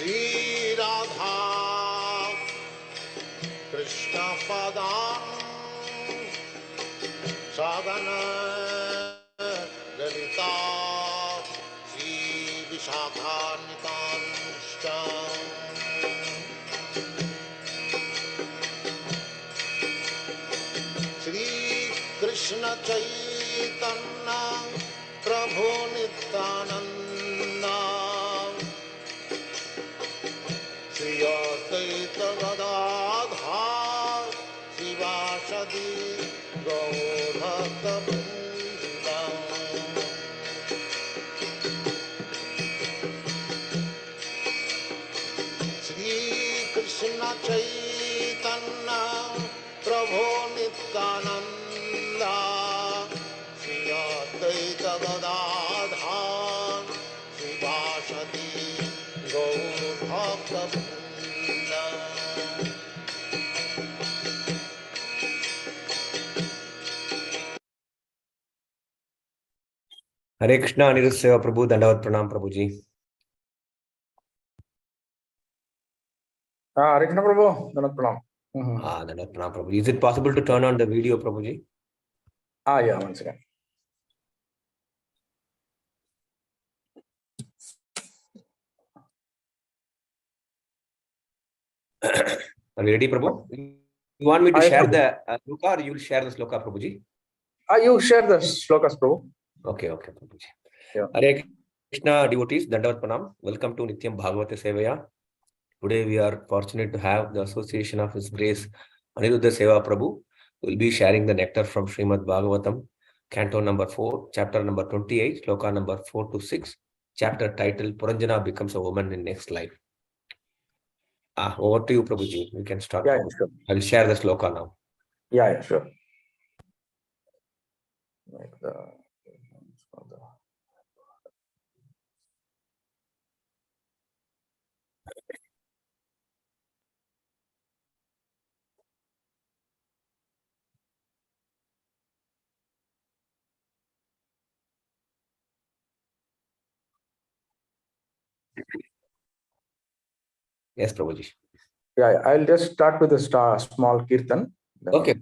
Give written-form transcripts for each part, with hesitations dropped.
Shri Radha Krishna Padam Sagana Lalita Shri Vishakhanitanscha Shri Krishna Chaitanya Prabhu Nityananda Shri Advaita Gadadhar Shivasadi Gaur Bhakta Shri Krishna Chaitanya Prabhu Nityananda Shri Advaita Gadadhar Shivasadi Gaur Bhakta Hare Krishna, Aniruddha Seva Prabhu, Dandavat Pranam Prabhuji. Hare Krishna Prabhu, Dandavat Pranam. Dandavat Pranam Prabhuji. Is it possible to turn on the video, Prabhuji? Yeah, one second. Are you ready, Prabhu? You want me to share the sloka or you will share the sloka, Prabhuji? You share the slokas, Prabhu. Okay, Prabhuji. Yeah. Hare Krishna devotees, Dandavat Pranam. Welcome to Nityam Bhagavata Sevaya. Today we are fortunate to have the association of His Grace Aniruddha Seva Prabhu. We will be sharing the nectar from Srimad Bhagavatam, Canto number 4, chapter number 28, sloka number 4 to 6, chapter titled Puranjana becomes a woman in next life. Over to you, Prabhuji. We can start. Yeah, sure. I will share the sloka now. Yeah, sure. Like the... Yes, Prabhuji. Yeah, I'll just start with a small kirtan. Okay.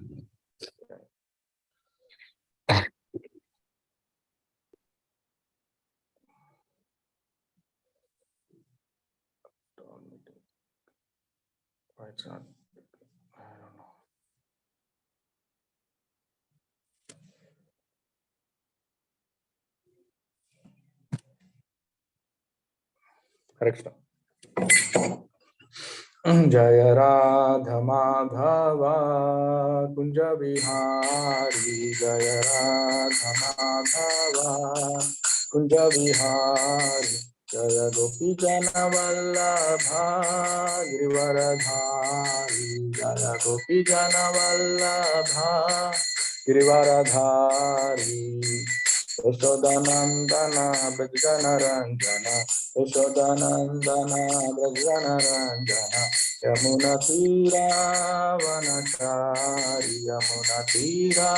It's not, I don't know. Correct. Jaya Radha Madhava Kunja Vihari Jaya Radha Madhava Kunja Vihari Jaya Gopi Jana Vallabha Girivaradhari Jaya Gopi Jana Vallabha Girivaradhari Yashodanandana Brajana Ranjana Yashodanandana Brajana Ranjana Yamuna Tira Vanachari Yamuna Tira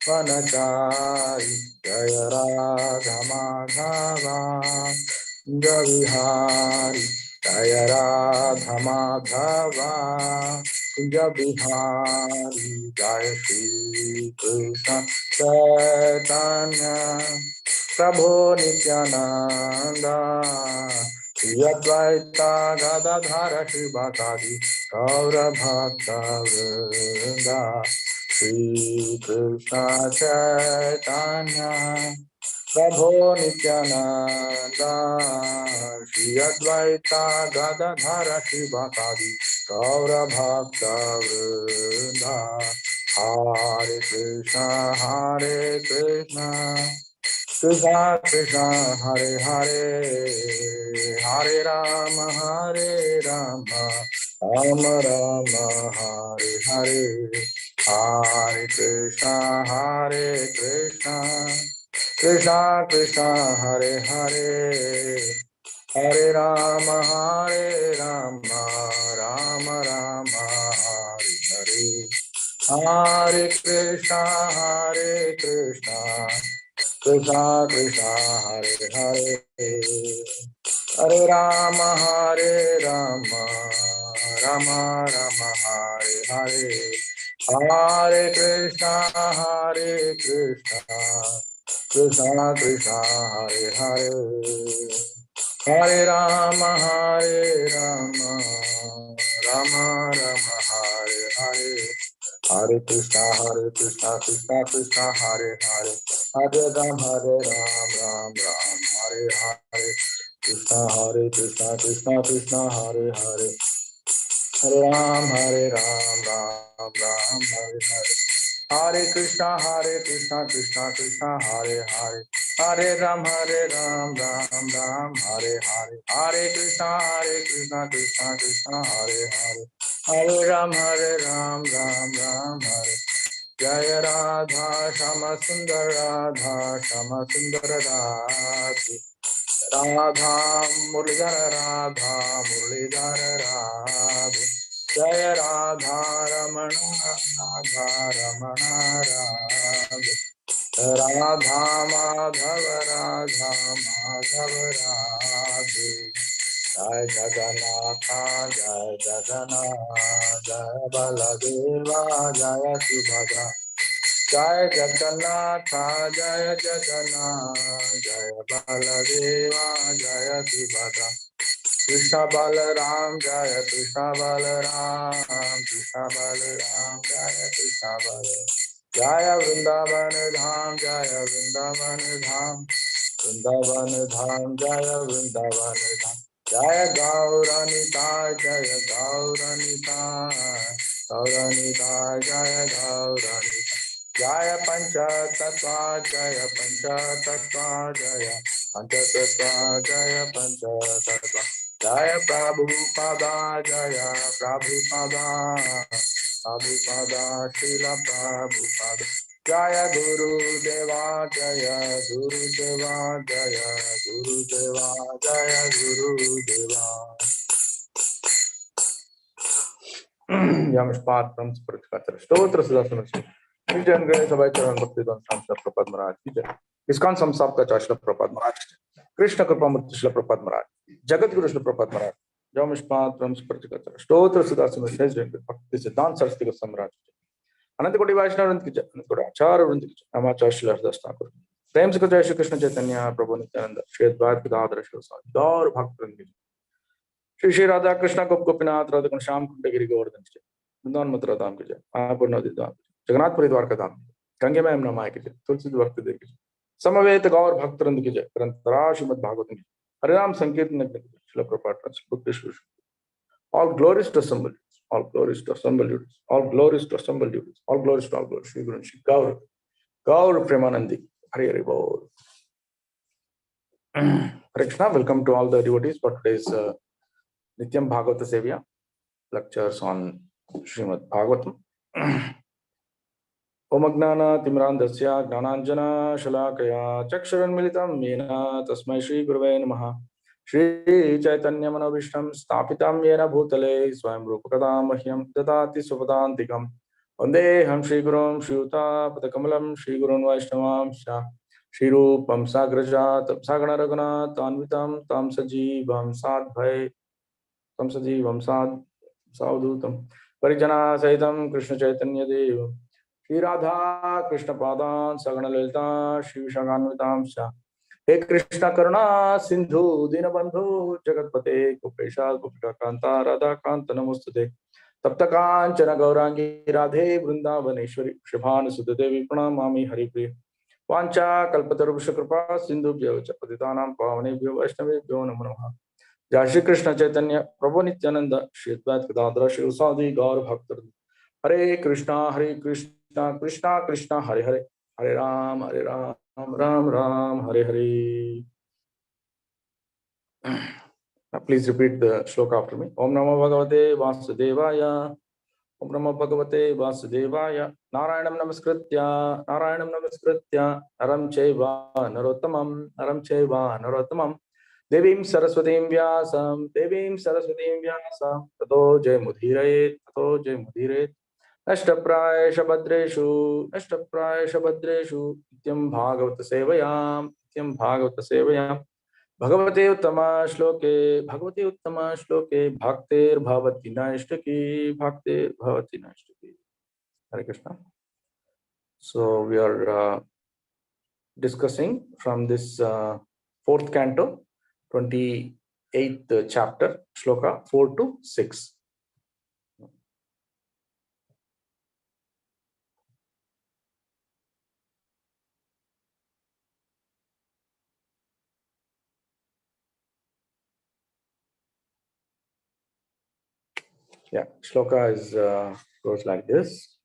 Vanachari Jaya Radha Madhava Javihari Jaya Radha Madhava Javihari Jaya Shri Krishna Chaitanya Prabhu Nityananda Shri Advaita Gadadhara Shivakadi Gaura Bhakta Vrinda Shri Krishna Chaitanya Prabhu Nityananda Shri Advaita Gadadhara Shivakadi Gaura Bhakta Vrinda Hare Krishna Krishna Krishna Hare Hare Hare Rama Rama Rama Hare Hare Hare Krishna Krishna Krishna Hare Hare Hare Rama Rama Rama Hare Hare Hare Krishna Krishna Krishna Hare Hare Hare Rama, Rama Rama, Hare Hare, Hare Krishna, Krishna Krishna, Hare Hare, Hare Rama, Rama Rama, Hare Hare, Hare Krishna, Krishna Krishna, Hare Hare, Hare Ram, Ram Ram, Hare Hare, Krishna Krishna Krishna, Hare Hare, Hare Ram, Ram Ram, Hare Hare. Hare Krishna, Krishna Krishna, Hare Hare, Hare Ram, Ram Ram, Hare Hare, Hare Krishna, Krishna Krishna, Hare Hare, Hare Ram, Ram Hare. Jaya Radha, Shama Sundar Radha, Shama Sundar Radha. Radha Muridhara Radha Muridhara Radha Jaya Radha Ramana Radha Ramana Radha Radha Madhava Radha Madhava Radha Jai Jagannatha Jai Jagannatha Jai Baladeva Jaya Subhadra Jai Jagannath, Jai Jagannath, Jai Baladeva, Jai Subhadra, Krishna Balaram, Jai Krishna Balaram, Krishna Balaram, Jai Krishna Balaram, Jaya Vrindavan Dham, Jaya Vrindavan Dham, Vrindavan Dham, Jaya Vrindavan Dham, Jaya Gauranita, Jaya Gauranita, Gauranita, Jaya Gauranita. Jaya Pancha Tattva, Jaya Pancha Tattva, Jaya Pancha Tattva, Jaya Pancha Tattva, Jaya Prabhupada, Jaya Prabhupada, Prabhupada, Srila Prabhupada, Jaya Guru Deva, Jaya Guru Deva, Jaya Guru Deva, Jaya Guru Deva. Yamashpat from Spritkatar. Stotra Siddhartha. Nityam Gaya Sabai Charan Bhakti Dhan Shila Prabhupada Maharaj ki jai. Iskon Samsapta Shila Prabhupada Maharaj ki jai. Krishna Kripamurti Shila Prabhupada Maharaj. Jagat Guru Shila Prabhupada Maharaj. Yamashpat from Spritkatar. Stotra Siddhartha Bhakti Siddhanta Saraswati Goswami Maharaj ki jai. Ananta Koti Vaishnava Vrinda ki jai. Ananta Koti Acharya Vrinda ki jai. Namacharya Shila Haridas Thakur. Prem se Jai Shri Krishna Chaitanya Prabhu Nityananda Shri Advaita Gadadhara Shri Vasant Gaur Bhakt Vrinda ki jai. Shri Shri Radha Krishna Gopinath Radha Shyam Kunda Giri Govardhan ki jai. Vrindavan Mathura Dham ki jai. Mahapur Nadi Dham ki jai. Jagannathpuri Dwarka Dham ki jai. Gange में यमुना माई की जय तुलसी भक्ति देव की जय समवेत गौर भक्त वृंद की जय ग्रंथरा श्रीमद् भागवत की हरिनाम संकीर्तन की जय Srila Prabhupada all glories to assemble all glories to assemble all glories to assemble all glories to all glories Shri Guru Shri Gaur Premanandi Hari Hari Bol. Hare Krishna, welcome to all the devotees for today's Nityam Bhagavata Sevaya lectures on Srimad Bhagavatam. Om Agnana Timrandasya Gnananjana Shalakaya Chaksharanmilitam Yena Tasmai Shri Gurave Namaha Shri Chaitanya Manobishtam Stapitam Yena Bhutale Swayam Rupakadam Mahyam Dadati Supadantikam Vandeham Shri Gurum Shriuta Padakamalam Shri Gurun Vaishnavam Shri Rupam Sagrajat Sagana Raghunath Anvitam Tam Sajivam Sadbhai Tam Sajivam Sad Saudutam Parijana Saitam Krishna Chaitanya Dev Shri Radha Krishna Padan Sagana Lalita Shri Vishaganvitam Sha He Krishna Karuna Sindhu Dinabandhu Jagatpate Gopesha Gopika Kanta Radha Kanta Namostate Tapta Kanchana Gaurangi Radhe Vrindavaneshwari Shibhana Sudadevi Pranamami Haripriya Vancha Kalpatarubhasha Kripa Sindhu Bhyavacha Patitanam Pavanebhyo Vaishnavebhyo Namo Namaha Jai Shri Krishna Chaitanya Prabhu Nityananda Shri Advaita Gadadhara Shri Usadi Gaur Bhaktar Hare Krishna Krishna Krishna Hare Hare Hare Ram Ram Ram Hare Hare. Please repeat the shloka after me. Om Namo Bhagavate Vasudevaya. Om Namo Bhagavate Vasudevaya. Narayanam Namaskritya Naram Chaiva Narottamam Devim Saraswatim Vyasam Tato Jai Mudhirayet Nashtapraya Shabhadreshu Nityam Bhagavata Sevayam Bhagavate Uttama Shloke Bhaktir Bhavati Naishtaki Bhaktir Bhavati Naishtaki. Hare Krishna. So we are discussing from this fourth canto, 28th chapter, Shloka 4 to 6. Yeah, Shloka is goes like this.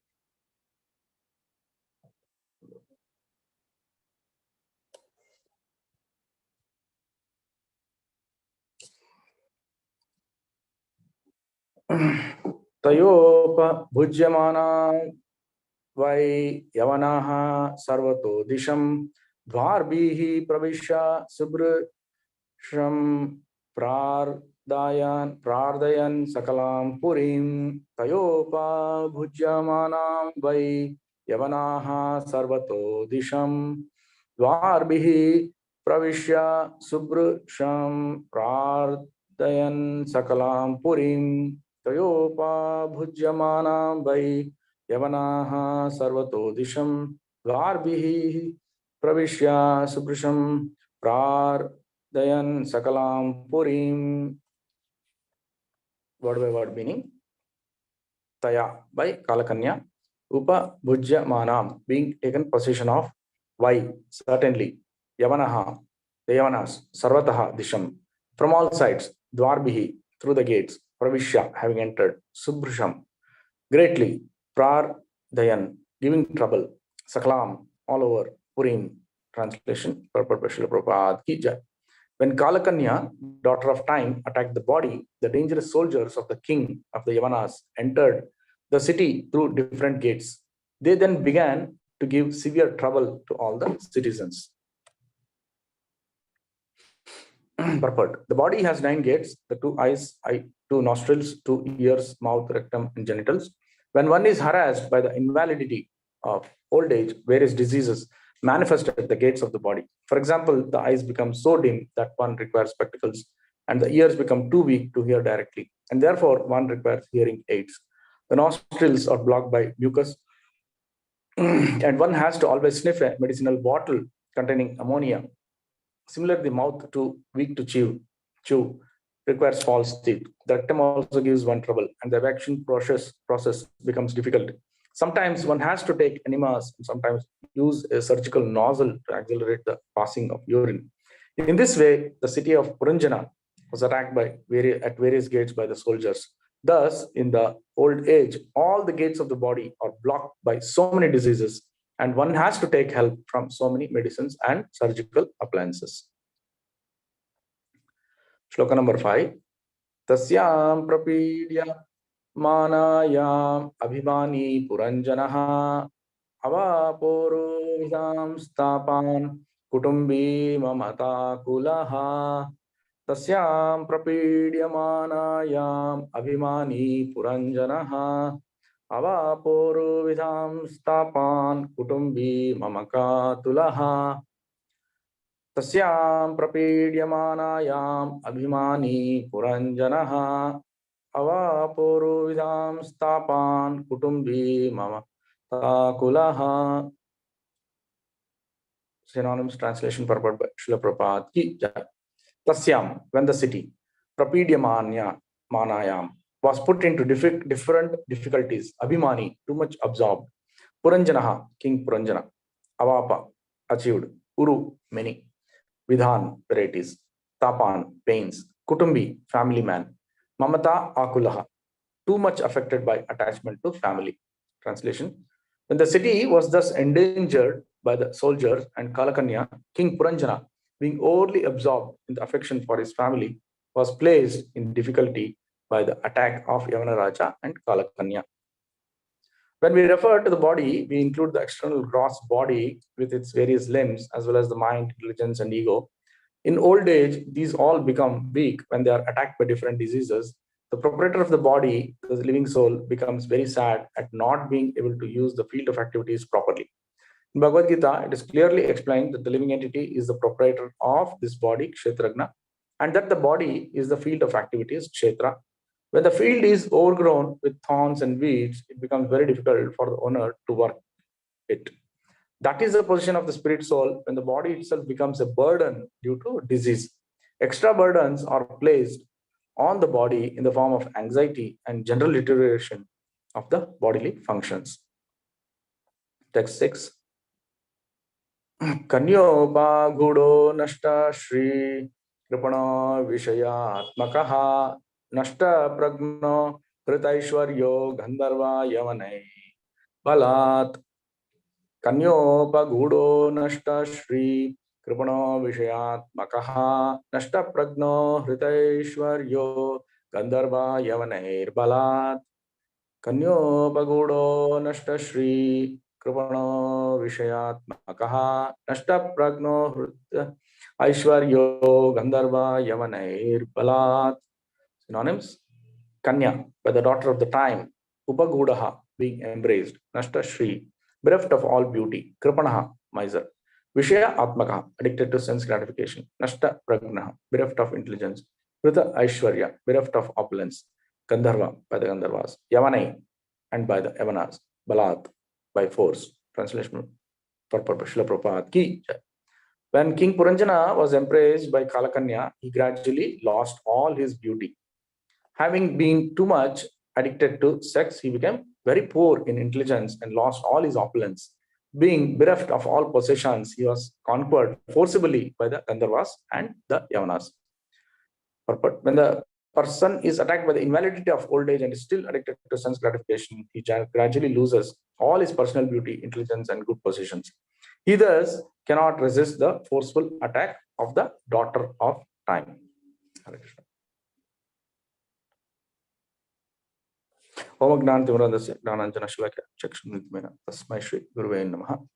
Tayopa bhujyamana vai yavanaha sarvato disham dvarbhihi pravisha subhrasham prardayan sakalam purim tayopa bhujyamanam vai yavanaha sarvato disham dvarbhihi pravishya subhrasham prardayan sakalam purim tayopa bhujyamanam vai yavanaha sarvato disham dvarbhihi pravishya subhrasham prardayan sakalam purim. Word by word meaning. Taya by Kalakanya. Upa bhujya manam, being taken possession of. Why? Certainly. Yavanaha, the Yavanas, Sarvataha disham, from all sides. Dvarbihi, through the gates. Pravishya, having entered. Subhrisham, greatly. Prardayan, giving trouble. Sakalam, all over. Purim, translation. Purport by Srila Prabhupada ki jai. When Kalakanya, daughter of time, attacked the body, the dangerous soldiers of the king of the Yavanas entered the city through different gates. They then began to give severe trouble to all the citizens. Purport. The body has 9 gates, the 2 eyes, 2 nostrils, 2 ears, mouth, rectum, and genitals. When one is harassed by the invalidity of old age, various diseases manifest at the gates of the body. For example, the eyes become so dim that one requires spectacles, and the ears become too weak to hear directly, and therefore one requires hearing aids. The nostrils are blocked by mucus, and one has to always sniff a medicinal bottle containing ammonia. Similarly, the mouth too weak to chew requires false teeth. The rectum also gives one trouble, and the evacuation process becomes difficult. Sometimes one has to take enemas, and sometimes use a surgical nozzle to accelerate the passing of urine. In this way, the city of Puranjana was attacked by at various gates by the soldiers. Thus, in the old age, all the gates of the body are blocked by so many diseases, and one has to take help from so many medicines and surgical appliances. Shloka number 5. Tasyam prapidya manayam abhimani puranjanaha avaporo vidam stapan kutumbi mamata kulaha. Tasyam prapidya manayam abhimani puranjanaha avaporo vidam stapan kutumbi mamaka tulaha. Tasyam prapidyamanayam abhimani puranjanaha avaporo vidam stapan kutumbi mama takulaha. Synonyms translation purport by Srila Prabhupada ki jai. Tasyam, when the city, manayam, was put into different difficulties, abhimani, too much absorbed, puranjanaha, King Puranjana, avapa, achieved, uru, many, vidhan, varieties, tapan, pains, kutumbi, family man, mamata, akulaha, too much affected by attachment to family. Translation. When the city was thus endangered by the soldiers and Kalakanya, King Puranjana, being overly absorbed in the affection for his family, was placed in difficulty by the attack of Yavana Raja and Kalakanya. When we refer to the body, we include the external gross body with its various limbs, as well as the mind, intelligence, and ego. In old age, these all become weak when they are attacked by different diseases. The proprietor of the body, the living soul, becomes very sad at not being able to use the field of activities properly. In Bhagavad Gita, it is clearly explained that the living entity is the proprietor of this body, Kshetragna, and that the body is the field of activities, Kshetra. When the field is overgrown with thorns and weeds, it becomes very difficult for the owner to work it. That is the position of the spirit soul when the body itself becomes a burden due to disease. Extra burdens are placed on the body in the form of anxiety and general deterioration of the bodily functions. Text 6. Kanyopagudo nashta shri kripana vishayatmakaha nashta pragno kritaishwaryo gandharva yavanai balat. Kanyopagudo nashta shri kripano vishayatmakaha nashta pragno hritaishwaryo gandharva yavanair balat. Kanyopagudo nashta shri kripano vishayatmakaha nashta pragno hritaishwaryo gandharva yavanair balat. Synonyms: Kanya, by the daughter of the time; Upagudaha, being embraced; Nashta Shri, bereft of all beauty; Kripanaha, miser; Vishaya Atmakaha, addicted to sense gratification; Nashta Pragnaha, bereft of intelligence; Krita Aishwarya, bereft of opulence; Gandharva, by the Gandharvas; Yavanai, and by the Yavanas; Balat, by force. Translation for Srila Prabhupada Ki. When King Puranjana was embraced by Kalakanya, he gradually lost all his beauty. Having been too much addicted to sex, he became very poor in intelligence and lost all his opulence. Being bereft of all possessions, he was conquered forcibly by the Gandharvas and the Yavanas. When the person is attacked by the invalidity of old age and is still addicted to sense gratification, he gradually loses all his personal beauty, intelligence, and good possessions. He thus cannot resist the forceful attack of the daughter of time. Hare Krishna. Om Gnanatimirandasya Gnananjana Shalakya Chakshunitmena Tasmai Shri Guruve Namaha.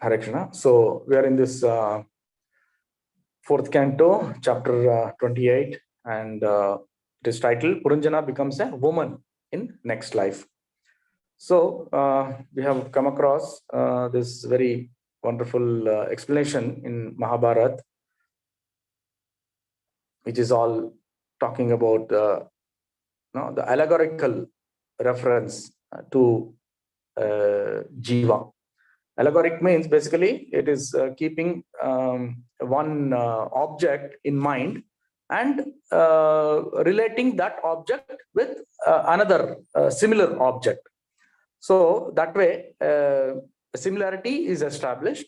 Hare Krishna. So we are in this fourth canto, chapter 28, and it is titled Puranjana becomes a woman in next life. So we have come across this very wonderful explanation in Mahabharata, which is all talking about the allegorical reference to Jiva. Allegoric means basically it is keeping one object in mind and relating that object with another similar object. So that way, a similarity is established,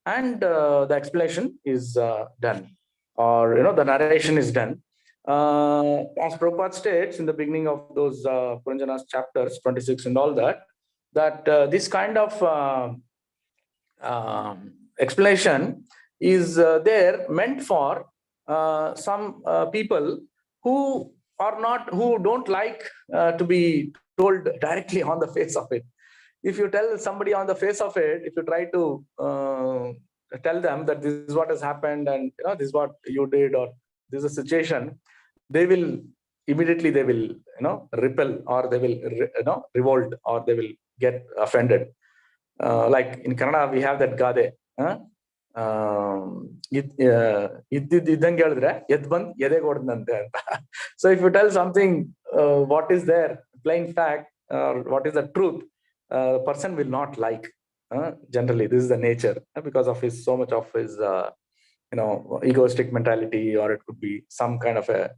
and the explanation is done, or the narration is done. As Prabhupada states in the beginning of those Puranjana's chapters 26 and all that, this kind of explanation is there meant for some people who don't like to be told directly on the face of it. If you tell somebody on the face of it, if you try to tell them that this is what has happened and this is what you did or this is a situation, they will immediately repel, or they will revolt, or they will get offended. Like in Kannada, we have that gade. So if you tell something, what is there, plain fact, or what is the truth, the person will not like. Generally, this is the nature, because of so much of his egoistic mentality, or it could be some kind of a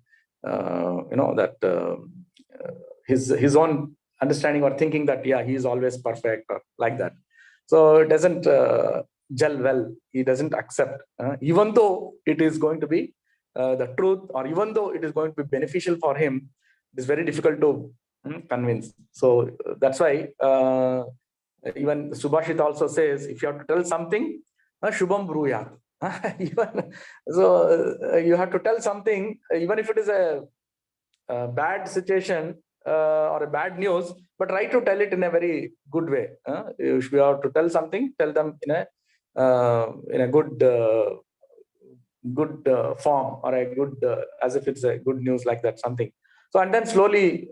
his own understanding or thinking that he is always perfect, or like that. So it doesn't gel well. He doesn't accept, even though it is going to be the truth, or even though it is going to be beneficial for him. It is very difficult to convince. So that's why even Subhashit also says, if you have to tell something, Shubham Bruyat. So you have to tell something, even if it is a bad situation or a bad news, but try to tell it in a very good way. If you have to tell something, tell them in a good good form, or a good as if it's a good news, like that, something. So, and then slowly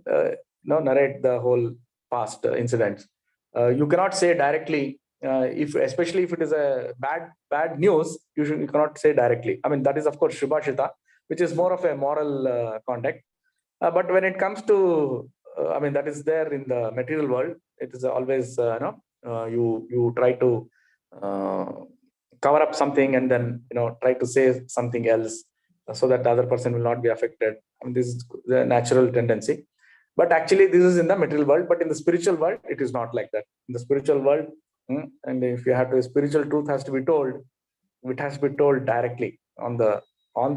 narrate the whole past incidents. You cannot say directly, if especially if it is a bad news, you cannot say directly. I mean, that is of course Shubhashita, which is more of a moral conduct. But when it comes to, I mean, that is there in the material world. It is always, you try to uh, cover up something, and then try to say something else, so that the other person will not be affected. I mean, this is the natural tendency. But actually, this is in the material world. But in the spiritual world, it is not like that. In the spiritual world, and if you have to, spiritual truth has to be told. It has to be told directly on the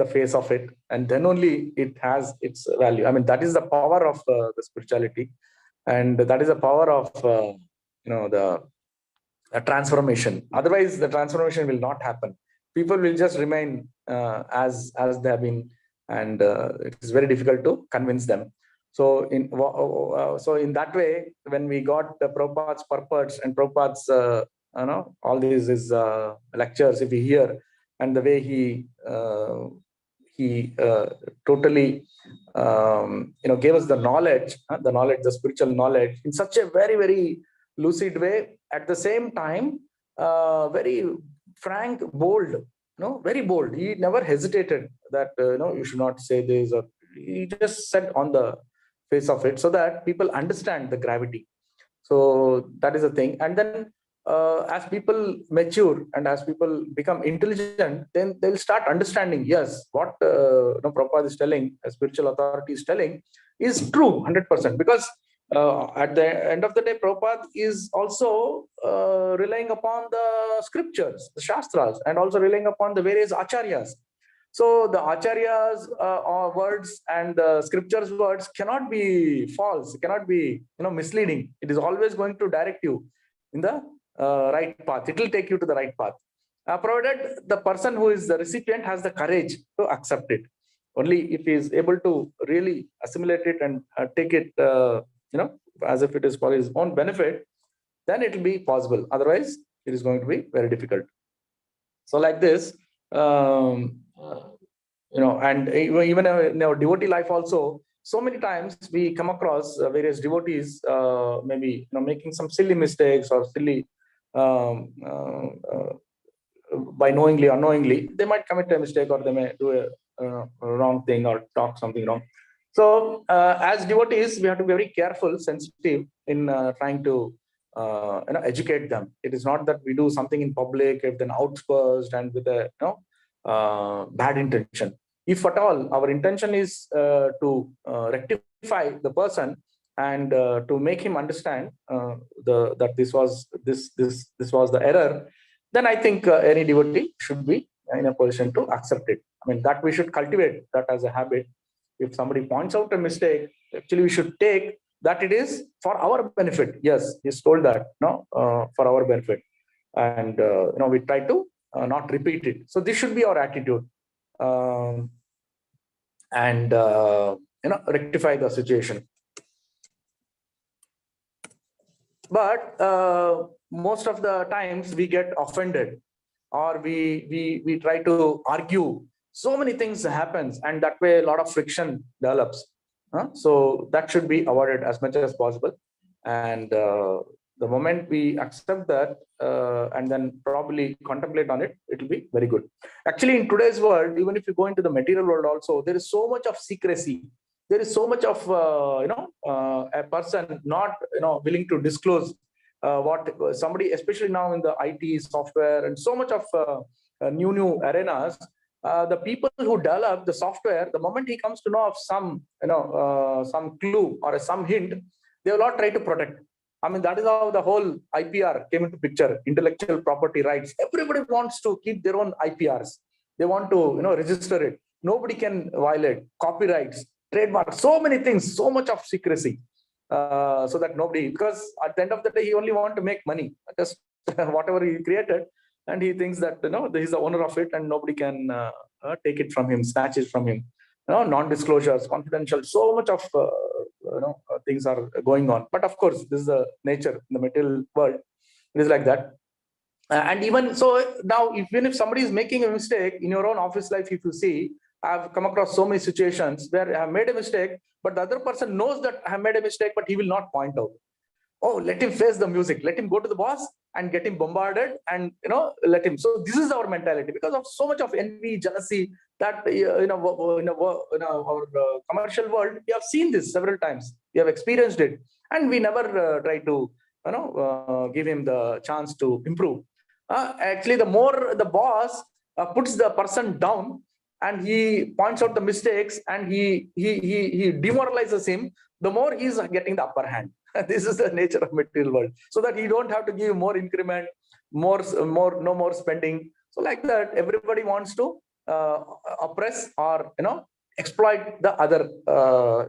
face of it, and then only it has its value. I mean, that is the power of the spirituality, and that is the power of the transformation. Otherwise, the transformation will not happen. People will just remain as they have been, and it is very difficult to convince them. So in that way, when we got the Prabhupada's purports and Prabhupada's all these lectures, if we hear, and the way he totally gave us the knowledge, the spiritual knowledge, in such a very, very lucid way. At the same time, very frank, bold, very bold. He never hesitated that you should not say this, or he just said on the face of it, so that people understand the gravity. So that is the thing. And then as people mature and as people become intelligent, then they'll start understanding, yes, what Prabhupada is telling, a spiritual authority is telling, is true 100%. Because at the end of the day, Prabhupada is also relying upon the scriptures, the Shastras, and also relying upon the various acharyas. So the acharyas words and the scriptures words cannot be false, cannot be misleading. It is always going to direct you in the right path. It will take you to the right path, provided the person who is the recipient has the courage to accept it. Only if he is able to really assimilate it and take it, as if it is for his own benefit, then it will be possible. Otherwise, it is going to be very difficult. So like this, and even in our devotee life also, so many times we come across various devotees, maybe making some silly mistakes or silly, by knowingly or unknowingly, they might commit a mistake, or they may do a wrong thing or talk something wrong. So as devotees, we have to be very careful, sensitive in trying to educate them. It is not that we do something in public with an outburst and with a bad intention. If at all our intention is to rectify the person and to make him understand that this was the error, then I think any devotee should be in a position to accept it. I mean, that we should cultivate that as a habit. If somebody points out a mistake, actually we should take that it is for our benefit. Yes, he's told that, for our benefit, and we try to not repeat it. So this should be our attitude, and rectify the situation. But most of the times we get offended, or we try to argue. So many things happens, and that way a lot of friction develops. So that should be avoided as much as possible. And the moment we accept that and then probably contemplate on it, it will be very good. Actually, in today's world, even if you go into the material world also, there is so much of secrecy. There is so much of a person not willing to disclose what somebody, especially now in the IT, software, and so much of new arenas. The people who develop the software, the moment he comes to know of some some clue or some hint, they will not try to protect. I mean, that is how the whole IPR came into picture, intellectual property rights. Everybody wants to keep their own IPRs. They want to register it. Nobody can violate copyrights, trademarks, so many things, so much of secrecy, so that nobody, because at the end of the day, he only want to make money, just whatever he created, and he thinks that he's the owner of it, and nobody can take it from him, snatch it from him. Non-disclosures, confidential, so much of things are going on. But of course, this is the nature in the material world. It is like that. And even so, now even if somebody is making a mistake in your own office life, if you see, I've come across so many situations where I have made a mistake, but the other person knows that I have made a mistake, but he will not point out. Oh, let him face the music, let him go to the boss and get him bombarded, and let him. So this is our mentality, because of so much of envy, jealousy, that in our commercial world, we have seen this several times, we have experienced it, and we never try to give him the chance to improve. Actually, the more the boss puts the person down and he points out the mistakes, and he demoralizes him, the more he's getting the upper hand. This is the nature of material world, so that you don't have to give more increment, no more spending. So like that, everybody wants to oppress or exploit the other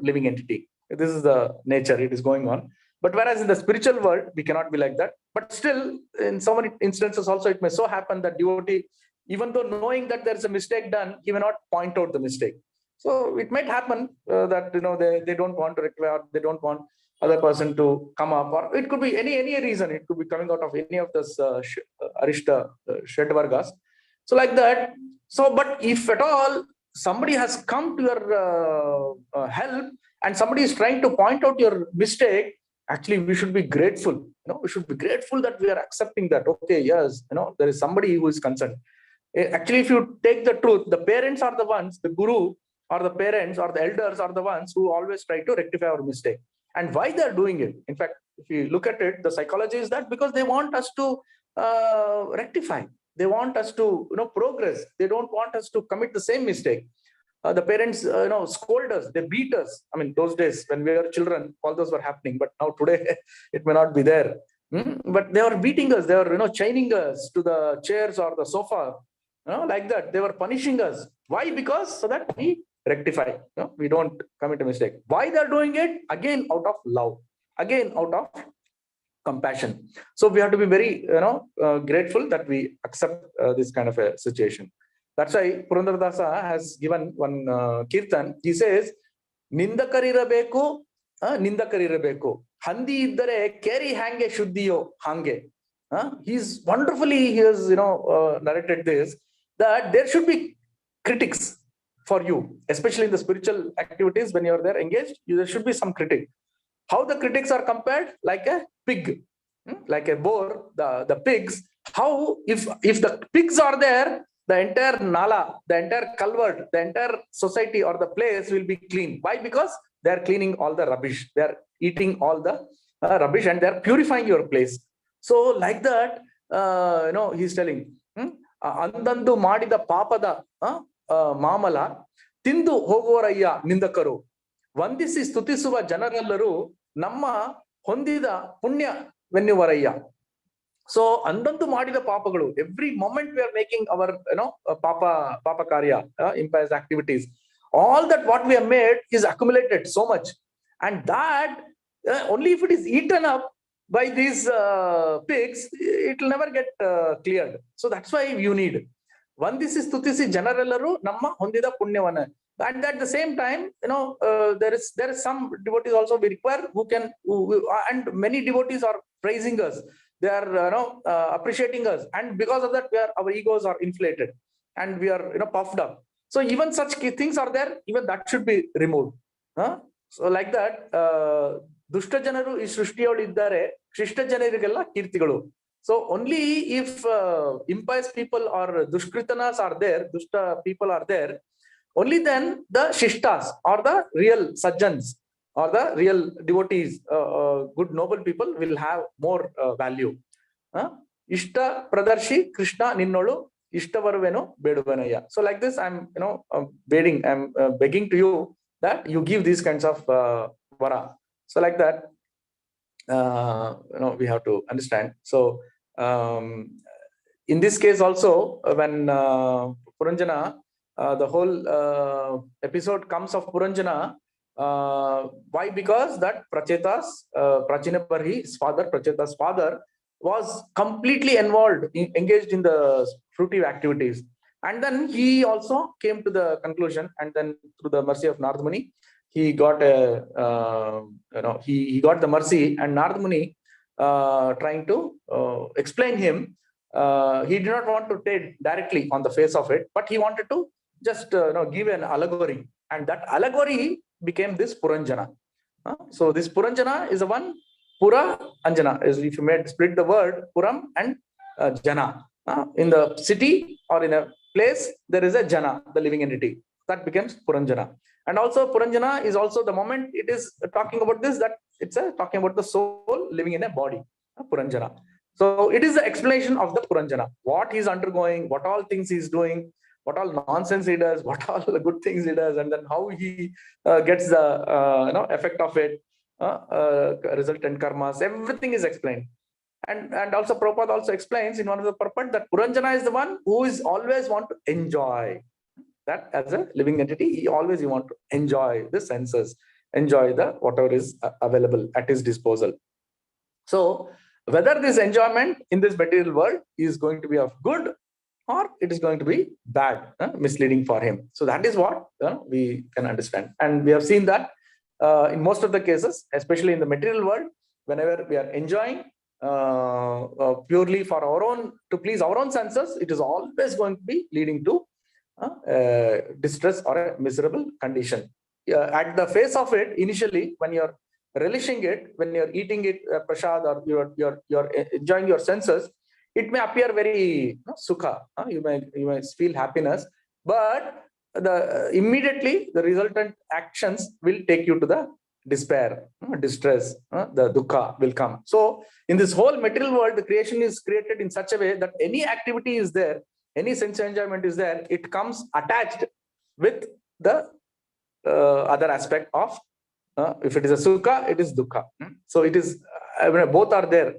living entity. This is the nature, it is going on. But whereas in the spiritual world, we cannot be like that. But still, in so many instances also, it may so happen that devotee, even though knowing that there's a mistake done, he may not point out the mistake. So it might happen that they don't want to rectify, they don't want other person to come up, or it could be any reason. It could be coming out of any of this Arishta Shedvargas. So like that. So, but if at all somebody has come to your help, and somebody is trying to point out your mistake, actually we should be grateful. We should be grateful that we are accepting that. Okay, yes, there is somebody who is concerned. Actually, if you take the truth, the parents are the ones, the guru or the parents or the elders are the ones who always try to rectify our mistake. And why they're doing it? In fact, if you look at it, the psychology is that because they want us to rectify. They want us to progress. They don't want us to commit the same mistake. The parents scold us, they beat us. I mean, those days when we were children, all those were happening, but now today it may not be there. But they were beating us, they were chaining us to the chairs or the sofa, like that. They were punishing us. Why? Because so that we rectify, we don't commit a mistake. Why they're doing it? Again, out of love, again out of compassion. So we have to be very grateful that we accept this kind of a situation. That's why Purandaradasa has given one kirtan. He says, Nindakarirabeko, Nindakarirabeko. Handi iddare keri hange shuddhiyo hange. He's wonderfully, he has narrated this, that there should be critics for you, especially in the spiritual activities. When you're there engaged, there should be some critic. How the critics are compared? Like a pig, like a boar, the pigs. How if the pigs are there, the entire nala, the entire culvert, the entire society or the place will be clean. Why? Because they are cleaning all the rubbish. They are eating all the rubbish, and they are purifying your place. So like that, he's telling, Andandu madida papada mamala tindu hogovarayya nindakaru. ವಂದಿಸಿ ಸ್ತುತಿಸುವ ಜನರೆಲ್ಲರೂ ನಮ್ಮ ಹೊಂದಿದ ಪುಣ್ಯ ವೆನ್ನುವರಯ್ಯ. So ಅಂದಂದು ಮಾಡಿದ ಪಾಪಗಳು, every moment we are making our papa karya, impious activities, all that what we have made is accumulated so much, and that only if it is eaten up by these pigs, it will never get cleared. So that's why you need ವಂದಿಸಿ ಸ್ತುತಿಸಿ ಜನರೆಲ್ಲರೂ ನಮ್ಮ ಹೊಂದಿದ ಪುಣ್ಯವನ್ನ. And at the same time, there is some devotees also we require who can, and many devotees are praising us. They are appreciating us, and because of that, our egos are inflated, and we are puffed up. So even such things are there. Even that should be removed. So like that, dushta janaru ಈ ಸೃಷ್ಟಿಯೊಳಗೆ ಇದ್ದಾರೆ, ಶಿಷ್ಟ ಜನರಿಗೆಲ್ಲ ಕೀರ್ತಿಗಳು. So only if impious people or dushkritanas are there, dushta people are there, only then the shishtas or the real sajjans or the real devotees, good noble people will have more value. Ishta pradarshi Krishna ninnolu ishtavarvenu beduvanaya. So like this, I'm begging to you that you give these kinds of vara. So like that, we have to understand. So in this case also, when Puranjana, the whole episode comes of Puranjana. Why? Because that Pracheta's, Prachinaparhi, his father, Pracheta's father, was completely involved, engaged in the fruitive activities. And then he also came to the conclusion, and then through the mercy of Narad Muni, he got he got the mercy, and Narad Muni trying to explain him he did not want to take directly on the face of it, but he wanted to just give an allegory, and that allegory became this Puranjana. So this Puranjana is the one. Pura Anjana is, if you may split the word Puram and Jana. In the city or in a place, there is a Jana, the living entity. That becomes Puranjana. And also Puranjana is also the moment it is talking about this, that it's talking about the soul living in a body, Puranjana. So it is the explanation of the Puranjana, what he's undergoing, what all things he's doing, what all nonsense he does, what all the good things he does, and then how he gets the effect of it, resultant karmas, everything is explained. And also Prabhupada also explains in one of the purport that Puranjana is the one who is always want to enjoy. That as a living entity, he always want to enjoy the senses, enjoy the whatever is available at his disposal. So whether this enjoyment in this material world is going to be of good or it is going to be bad, misleading for him. So that is what we can understand. And we have seen that in most of the cases, especially in the material world, whenever we are enjoying purely for our own, to please our own senses, it is always going to be leading to distress or a miserable condition. At the face of it, initially, when you're relishing it, when you're eating it, prasad, or you're enjoying your senses, it may appear very sukha. You may feel happiness, but immediately the resultant actions will take you to the despair, distress, the dukkha will come. So in this whole material world, the creation is created in such a way that any activity is there, any sense enjoyment is there, it comes attached with the other aspect of, if it is a sukha, it is dukkha. So it is, both are there,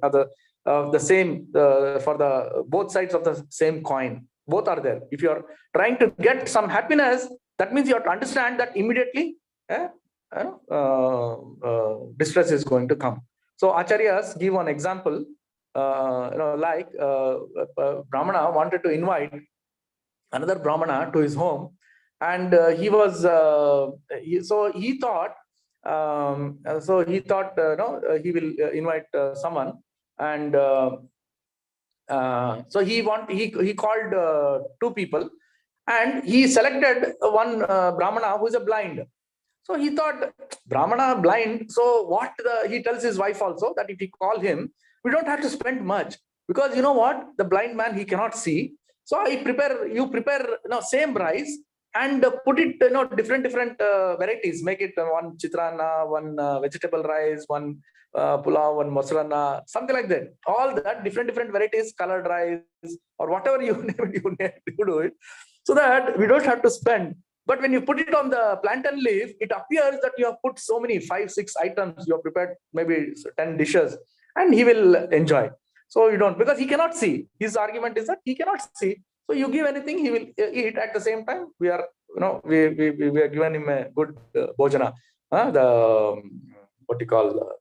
the same, for the both sides of the same coin, both are there. If you are trying to get some happiness, that means you have to understand that immediately distress is going to come. So acharyas give one example, like Brahmana wanted to invite another Brahmana to his home, and he was so he thought he will invite someone, and so he called two people, and he selected one Brahmana who is a blind. So he thought, Brahmana blind, so he tells his wife also that if we call him, we don't have to spend much, because you know what, the blind man, he cannot see. So you prepare same rice and put it different varieties, make it one chitrana, one vegetable rice, one pulao, one masrana, something like that. All that different varieties, colored rice, or whatever you name it, you do it, so that we don't have to spend. But when you put it on the plantain leaf, it appears that you have put so many 5-6 items, you have prepared maybe 10 dishes, and he will enjoy. So you don't, because he cannot see. His argument is that he cannot see. So you give anything, he will eat. At the same time, we are given him a good bhojana, what you call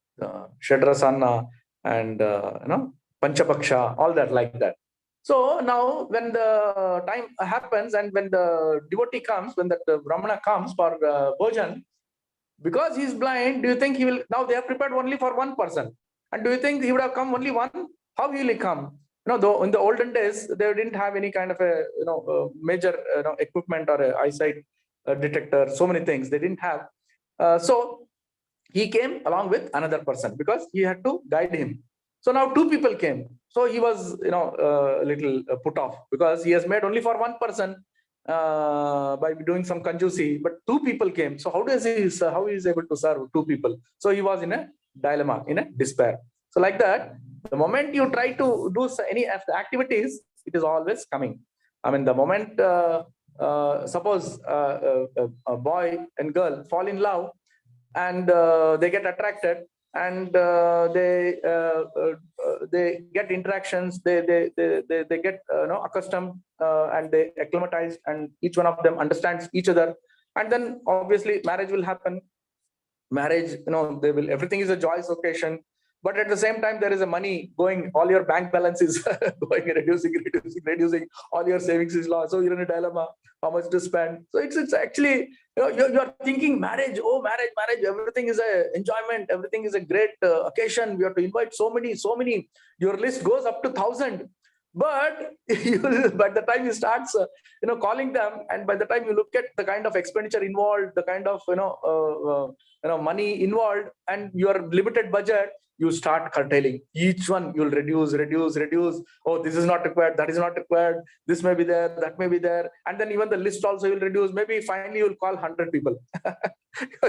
Shadrasana and Panchapaksha, all that, like that. So now when the time happens and when the devotee comes, when the Brahmana comes for bhojan, because he is blind, do you think he will, now they have prepared only for one person, and do you think he would have come only one? How will he come? Though in the olden days, they didn't have any kind of a major equipment or a eyesight detector, so many things they didn't have. So he came along with another person because he had to guide him. So now two people came. So he was, a little put off because he has made only for one person by doing some kanjusi, but two people came. So how is he able to serve two people? So he was in a dilemma, in a despair. So like that, the moment you try to do any of the activities, it is always coming. I mean, the moment, suppose a boy and girl fall in love and they get attracted, and they get interactions, they get accustomed, and they acclimatize, and each one of them understands each other, and then obviously marriage will happen. Marriage, everything is a joyous occasion, but at the same time there is a money going, all your bank balance is going, reducing, all your savings is lost, so you're in a dilemma, how much to spend. So it's actually, you're thinking marriage, marriage, everything is a enjoyment, everything is a great occasion, we have to invite so many, your list goes up to 1,000, But by the time you start, calling them, and by the time you look at the kind of expenditure involved, the kind of money involved, and your limited budget, you start curtailing each one. You'll reduce. Oh, this is not required, that is not required, this may be there, that may be there, and then even the list also you'll reduce. Maybe finally you'll call 100 people.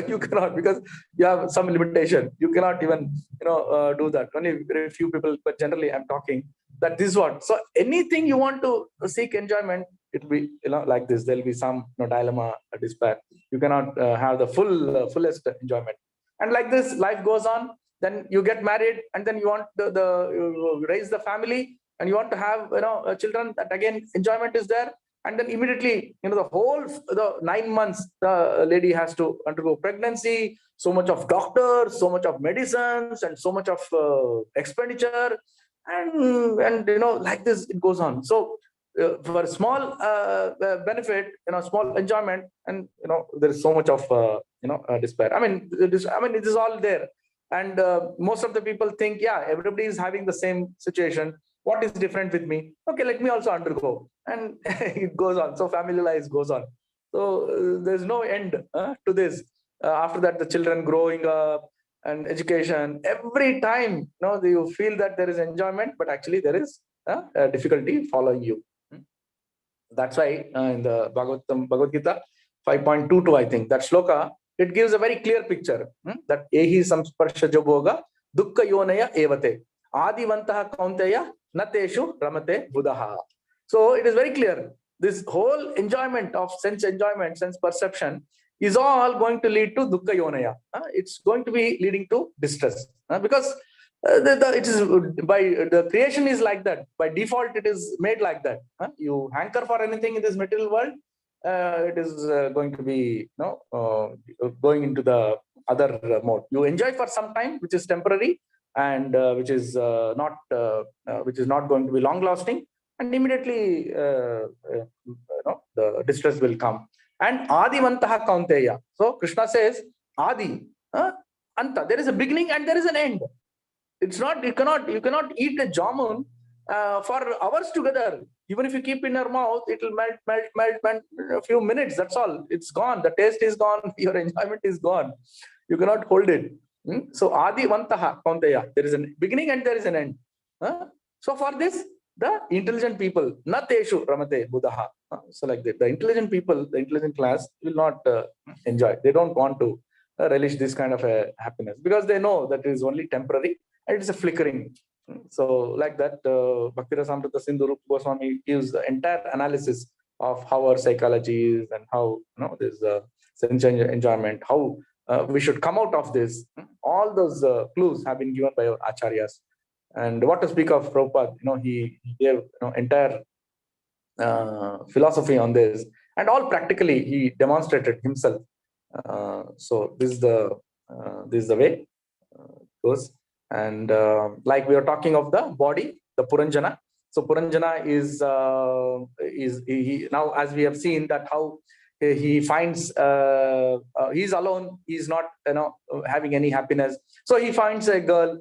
You cannot, because you have some limitation. You cannot even do that. Only very few people, but generally I'm talking that this is what. So anything you want to seek enjoyment, it will be like this. There'll be some dilemma, despair. You cannot have the fullest enjoyment. And like this, life goes on. Then you get married, and then you want you raise the family, and you want to have children. That again, enjoyment is there. And then immediately, the 9 months, the lady has to undergo pregnancy, so much of doctors, so much of medicines, and so much of expenditure, and like this it goes on. So for a small benefit, small enjoyment, and there is so much of despair. It is all there. And most of the people think, yeah, everybody is having the same situation. What is different with me? Okay, let me also undergo. And it goes on. So family life goes on. So there's no end to this. After that, the children growing up and education, every time, you feel that there is enjoyment, but actually there is a difficulty following you. That's why in the Bhagavad Gita 5.22, I think, that shloka, it gives a very clear picture that ehi samsparsha bhoga dukkha yonaya evate adivantaha kaunteya nateshu ramate buddha. So it is very clear. This whole enjoyment of sense enjoyment, sense perception, is all going to lead to dukkha yonaya. It's going to be leading to distress, because it is by the creation is like that. By default, it is made like that. You hanker for anything in this material world, it is going to be going into the other mode. You enjoy for some time, which is temporary, and which is not going to be long lasting, and immediately the distress will come. And adivantaha kaunteya. So Krishna says adi, anta. There is a beginning and there is an end. It's not, you cannot eat a jamun for hours together. Even if you keep in your mouth, it will melt a few minutes. That's all. It's gone. The taste is gone. Your enjoyment is gone. You cannot hold it. So adi vantaha kaunteya. There is a beginning and there is an end. So for this, the intelligent people, nateshu ramate buddha. So like that, the intelligent people, the intelligent class will not enjoy. They don't want to relish this kind of a happiness, because they know that it is only temporary and it's a flickering. So like that, Bhakti Rasamrita Sindhu Rupa Goswami gives the entire analysis of how our psychology is, and how this sense enjoyment, how we should come out of this. All those clues have been given by our acharyas. And what to speak of Prabhupada, he gave entire philosophy on this, and all practically he demonstrated himself. So this is the way it goes. And like we are talking of the body, the Puranjana. So Puranjana is he, now, as we have seen, that how he finds he's alone, he's not having any happiness. So he finds a girl,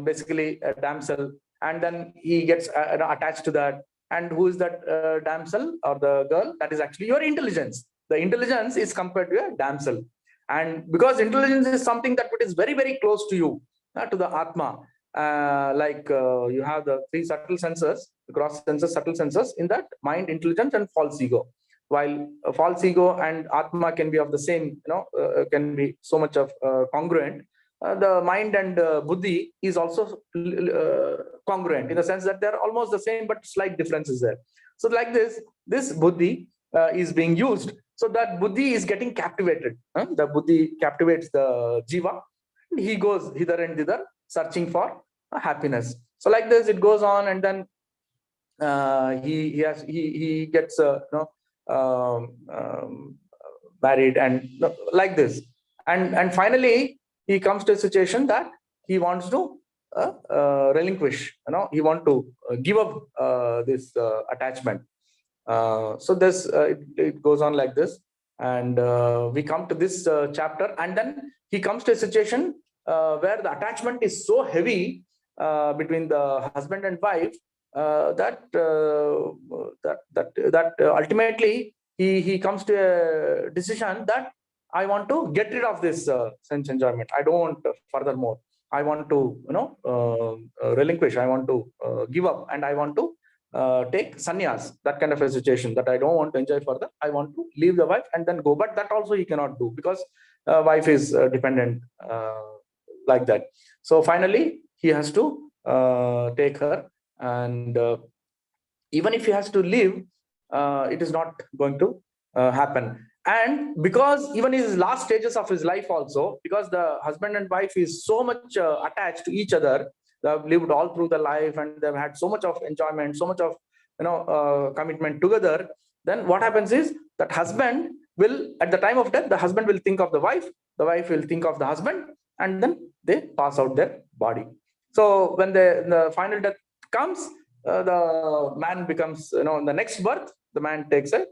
basically a damsel, and then he gets attached to that. And who is that damsel or the girl? That is actually your intelligence. The intelligence is compared to a damsel. And because intelligence is something that is very, very close to you, to the Atma, you have the three subtle senses, gross senses, subtle senses, in that mind, intelligence, and false ego. While false ego and Atma can be of the same, can be so much of congruent, the mind and buddhi is also congruent, in the sense that they're almost the same, but slight differences there. So like this buddhi is being used, so that buddhi is getting captivated. The buddhi captivates the jiva. He goes hither and thither, searching for happiness. So like this, it goes on, and then he gets married, and like this, and finally he comes to a situation that he wants to relinquish. He wants to give up this attachment. So this it goes on like this, and we come to this chapter, and then he comes to a situation where the attachment is so heavy between the husband and wife, that ultimately he comes to a decision that I want to get rid of this sense enjoyment. I don't want furthermore. I want to relinquish. I want to give up, and I want to take sannyas. That kind of a situation that I don't want to enjoy further. I want to leave the wife and then go. But that also he cannot do because wife is dependent like that. So finally he has to take her, and even if he has to leave, it is not going to happen. And because even his last stages of his life also, because the husband and wife is so much attached to each other, they have lived all through the life and they've had so much of enjoyment, so much of commitment together. Then what happens is that husband will, at the time of death, the husband will think of the wife will think of the husband, and then they pass out their body. So when the final death comes, the man becomes, in the next birth, the man takes a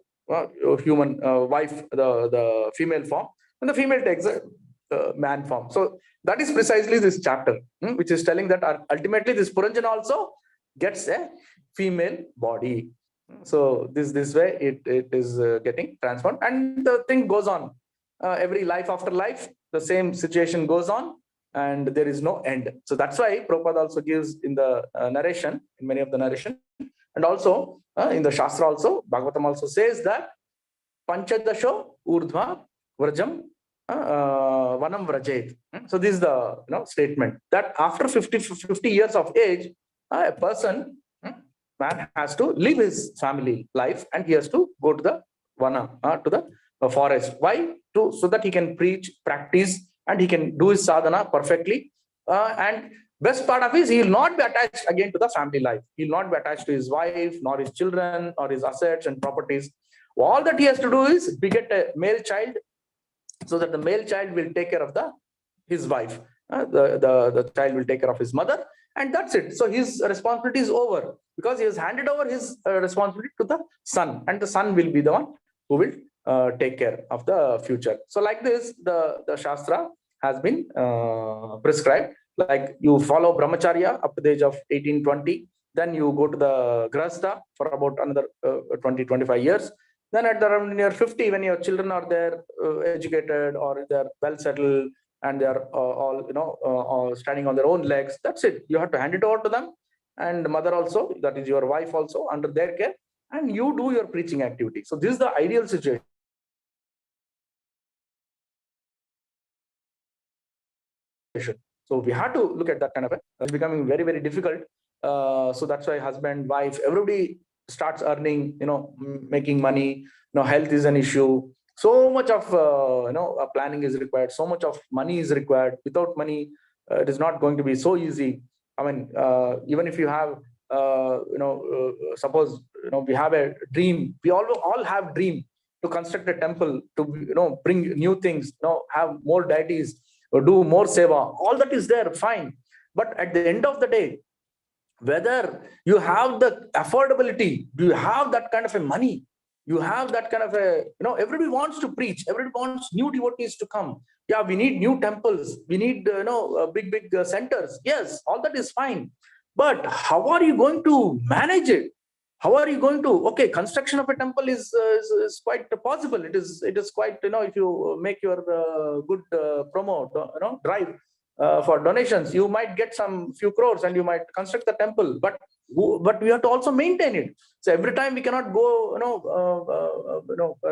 human wife, the female form, and the female takes a man form. So that is precisely this chapter, which is telling that ultimately this Puranjan also gets a female body. So this way it is getting transformed, and the thing goes on. Every life after life, the same situation goes on, and there is no end. So that's why Prabhupada also gives in the narration, in many of the narration, and also in the Shastra also, Bhagavatam also says that Panchadasho Urdhva Vrajam Vanam Vrajet. So this is the statement that after 50 years of age, a person, man has to live his family life and he has to go to the Vana, to the forest. Why? So that he can preach, practice, and he can do his sadhana perfectly. And best part of it is he will not be attached again to the family life. He will not be attached to his wife, nor his children, or his assets and properties. All that he has to do is beget a male child, so that the male child will take care of his wife. The child will take care of his mother, and that's it. So his responsibility is over because he has handed over his responsibility to the son, and the son will be the one who will take care of the future. So like this, the Shastra has been prescribed. Like you follow brahmacharya up to the age of 18-20, then you go to the grahastha for about another 20-25 years. Then at around near 50, when your children are there, educated, or they're well settled, and they're all standing on their own legs, that's it. You have to hand it over to them, and mother also, that is your wife also, under their care, and you do your preaching activity. So this is the ideal situation. So we have to look at that kind of it's becoming very, very difficult. So that's why husband, wife, everybody starts earning, making money. Health is an issue. So much of planning is required. So much of money is required. Without money, it is not going to be so easy. I mean, even if you have, suppose we have a dream. We all have dream to construct a temple, to bring new things, have more deities, or do more seva. All that is there, fine. But at the end of the day, whether you have the affordability, do you have that kind of a money, you have that kind of a, everybody wants to preach, everybody wants new devotees to come. Yeah, we need new temples, we need big centers. Yes, all that is fine, but how are you going to manage it? How are you going to, okay, construction of a temple is quite possible. It is quite, if you make your good promo, drive for donations, you might get some few crores and you might construct the temple, but we have to also maintain it. So every time we cannot go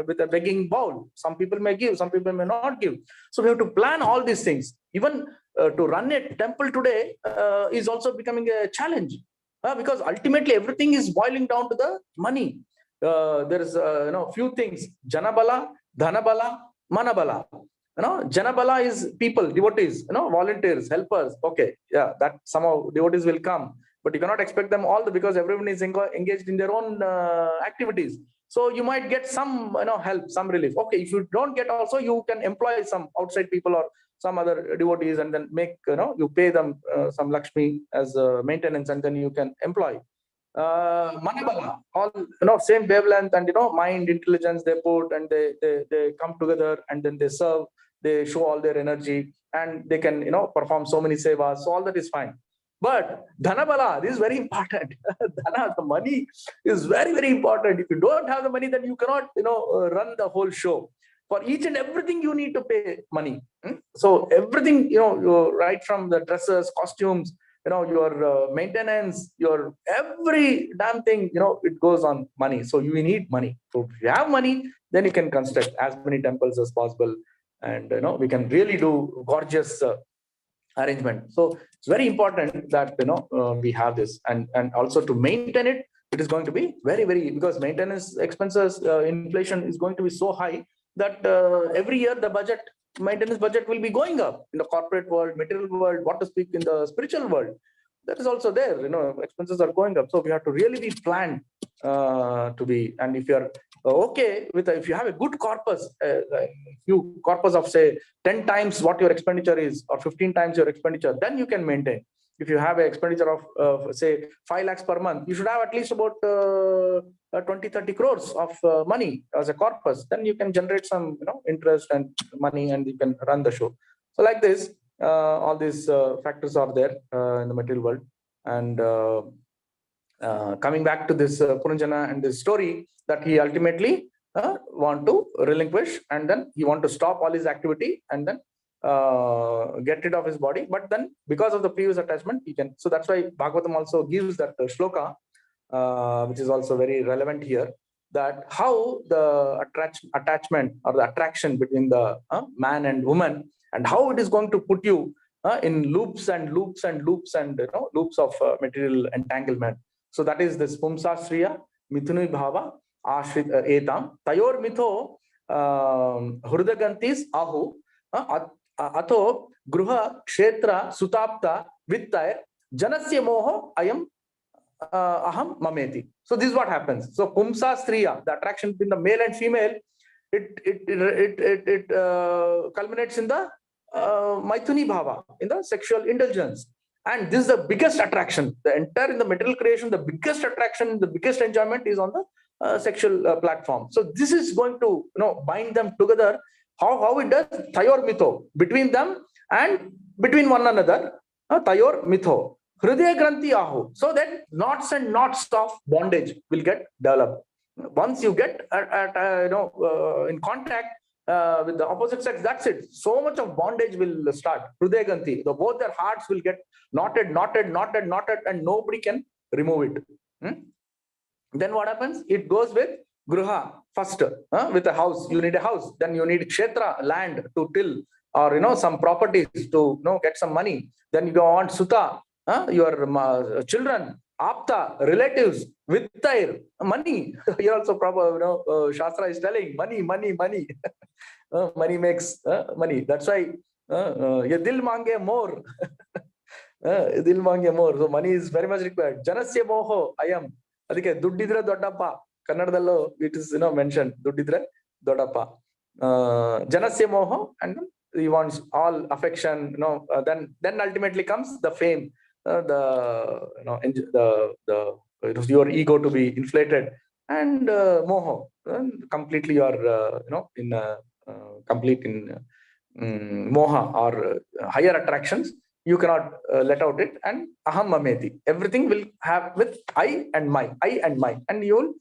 with a begging bowl. Some people may give, some people may not give. So we have to plan all these things. Even to run a temple today is also becoming a challenge, because ultimately everything is boiling down to the money. There is few things: janabala, dhanabala, manabala. Janabala is people, devotees, volunteers, helpers. Okay, yeah, that somehow devotees will come, but you cannot expect them all, because everyone is engaged in their own activities. So you might get some, help, some relief. Okay, if you don't get, also you can employ some outside people or some other devotees, and then make, you pay them some Lakshmi as maintenance, and then you can employ. Manabala, all same wavelength and mind, intelligence they put, and they come together, and then they serve, they show all their energy, and they can perform so many sevas. So all that is fine. But dhanabala, this is very important. Dhana, the money is very, very important. If you don't have the money, then you cannot, run the whole show. For each and everything, you need to pay money. So everything, right from the dresses, costumes, your maintenance, your every damn thing, it goes on money. So you need money. So if you have money, then you can construct as many temples as possible, and we can really do gorgeous arrangement. So it's very important that we have this, and also to maintain it. It is going to be very, very, because maintenance expenses, inflation is going to be so high that every year the maintenance budget will be going up in the corporate world, material world, what to speak in the spiritual world. That is also there. Expenses are going up, so we have to really be planned to be. And if you are okay with if you have a good corpus, few corpus of say 10 times what your expenditure is, or 15 times your expenditure, then you can maintain. If you have an expenditure of say 5 lakhs per month, you should have at least about 20-30 crores of money as a corpus. Then you can generate some interest and money, and you can run the show. So like this, all these factors are there in the material world. And coming back to this Puranjana and this story, that he ultimately want to relinquish, and then he want to stop all his activity, and then get rid of his body. But then because of the previous attachment, he can. So that's why Bhagavatam also gives that shloka, which is also very relevant here, that how the attachment or the attraction between the man and woman, and how it is going to put you in loops and loops and loops and loops of material entanglement. So that is this Pumsasriya Mithuni Bhava Ashrit Etam Tayor Mitho Hrudagantis Ahu Atho Gruha Kshetra Sutapta Vittair Janasya Moho Ayam Aham Mameti. So this is what happens. So Pumsasriya, the attraction between the male and female, it culminates in the Maithuni Bhava, in the sexual indulgence. And this is the biggest attraction. The entire in the material creation, the biggest attraction, the biggest enjoyment is on the sexual platform. So this is going to bind them together. How it does? Tayor Mitho, between them and between one another. Tayor Mitho. Hridaya Granthi Ahu. So that knots and knots of bondage will get developed. Once you get in contact with the opposite sex, that's it. So much of bondage will start. Hridaya Granthi. Both their hearts will get knotted, and nobody can remove it. Then what happens? It goes with Gruha first. With a house, you need a house. Then you need Kshetra, land to till, or some properties to get some money. Then you go on Suta, your children, Apta, relatives, Vittair, money. Here also proper, Shastra is telling money. Money makes money. That's why ye dil mange more. Dil mange more. So money is very much required. Janasya moho ayam. Adike duddidre doddappa. Kannadallo it is mentioned. Duddidre doddappa. Janasya moho, and he wants all affection. Then ultimately comes the fame. Your ego to be inflated, and moho, completely you are complete in moha or higher attractions. You cannot let out it, and aham mameti. Everything will have with I and my, and you will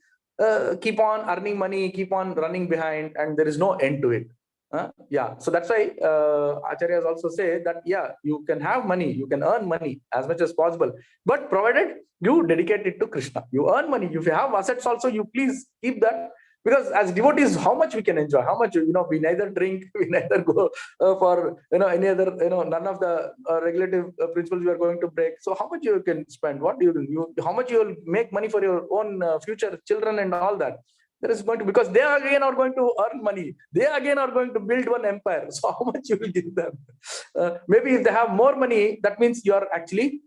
keep on earning money, keep on running behind, and there is no end to it. So that's why Acharyas also say that you can have money, you can earn money as much as possible, but provided you dedicate it to Krishna. You earn money. If you have assets also, you please keep that, because as devotees, how much we can enjoy, how much we neither drink, we neither go for any other none of the regulative principles we are going to break. So how much you can spend? What do you do? How much you will make money for your own future children and all that? There is going to, because they again are going to earn money. They again are going to build one empire. So how much you will give them? Maybe if they have more money, that means you are actually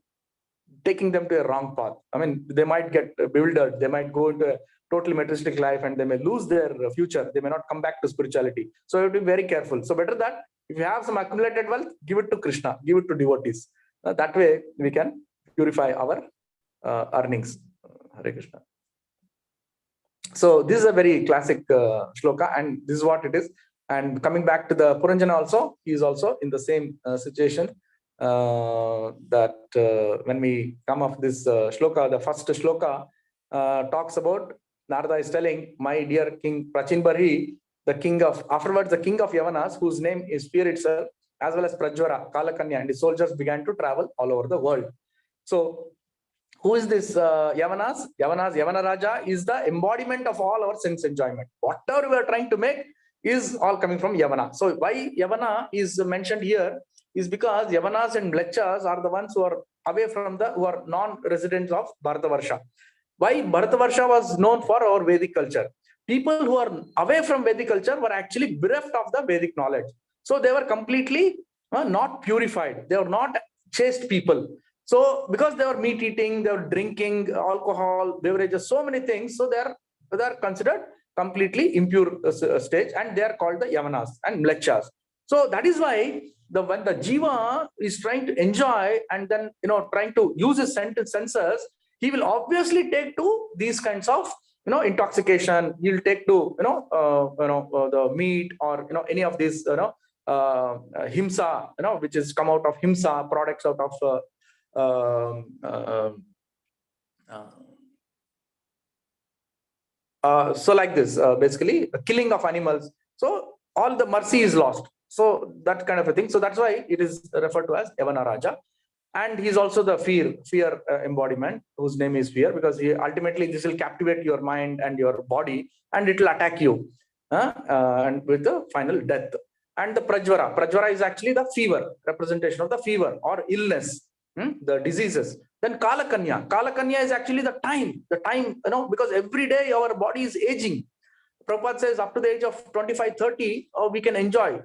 taking them to a wrong path. I mean, they might get bewildered. They might go into a totally materialistic life, and they may lose their future. They may not come back to spirituality. So you have to be very careful. So better that if you have some accumulated wealth, give it to Krishna, give it to devotees. That way we can purify our earnings. Hare Krishna. So this is a very classic shloka, and this is what it is. And coming back to the Puranjana also, he is also in the same situation. when we come of this shloka, the first shloka talks about Narada is telling, my dear King Prachinbarhi, the king of, afterwards the king of Yavanas, whose name is fear itself, as well as Prajvara, Kalakanya, and his soldiers began to travel all over the world. So who is this Yavanas? Yavana Raja is the embodiment of all our sense enjoyment. Whatever we are trying to make is all coming from Yavana. So why Yavana is mentioned here is because Yavanas and Mlechas are the ones who are away from who are non-residents of Bharatavarsha. Why Bharatavarsha was known for our Vedic culture. People who are away from Vedic culture were actually bereft of the Vedic knowledge. So they were completely not purified. They were not chaste people. So because they were meat eating, they were drinking alcohol, beverages, so many things. So they are considered completely impure stage, and they are called the Yavanas and Mlechas. So that is why when the Jiva is trying to enjoy and then trying to use his senses, he will obviously take to these kinds of intoxication. He'll take to the meat or any of these himsa, which is come out of himsa, products out of so like this, basically killing of animals. So all the mercy is lost. So that kind of a thing. So that's why it is referred to as Yavana Raja. And he's also the fear embodiment, whose name is fear, because ultimately this will captivate your mind and your body, and it will attack you, and with the final death. And the Prajvara is actually the fever, representation of the fever or illness, the diseases. Then Kalakanya is actually the time, because every day our body is aging. Prabhupada says up to the age of 25, 30, we can enjoy,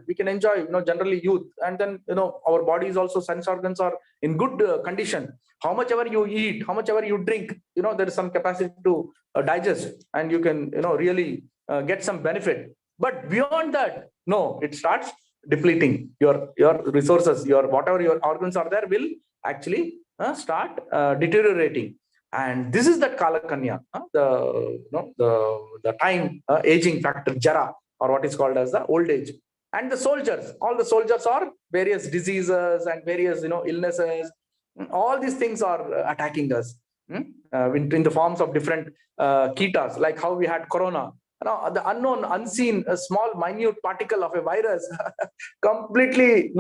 generally youth. And then, our bodies also, sense organs are in good condition. How much ever you eat, how much ever you drink, there is some capacity to digest, and you can, really get some benefit. But beyond that, no, it starts depleting your resources, whatever your organs are there will actually start deteriorating. And this is that Kalakanya, the time aging factor, Jara, or what is called as the old age. And the soldiers, all the soldiers are various diseases and various illnesses. All these things are attacking us in the forms of different kitas, like how we had corona. The unknown, unseen, a small, minute particle of a virus completely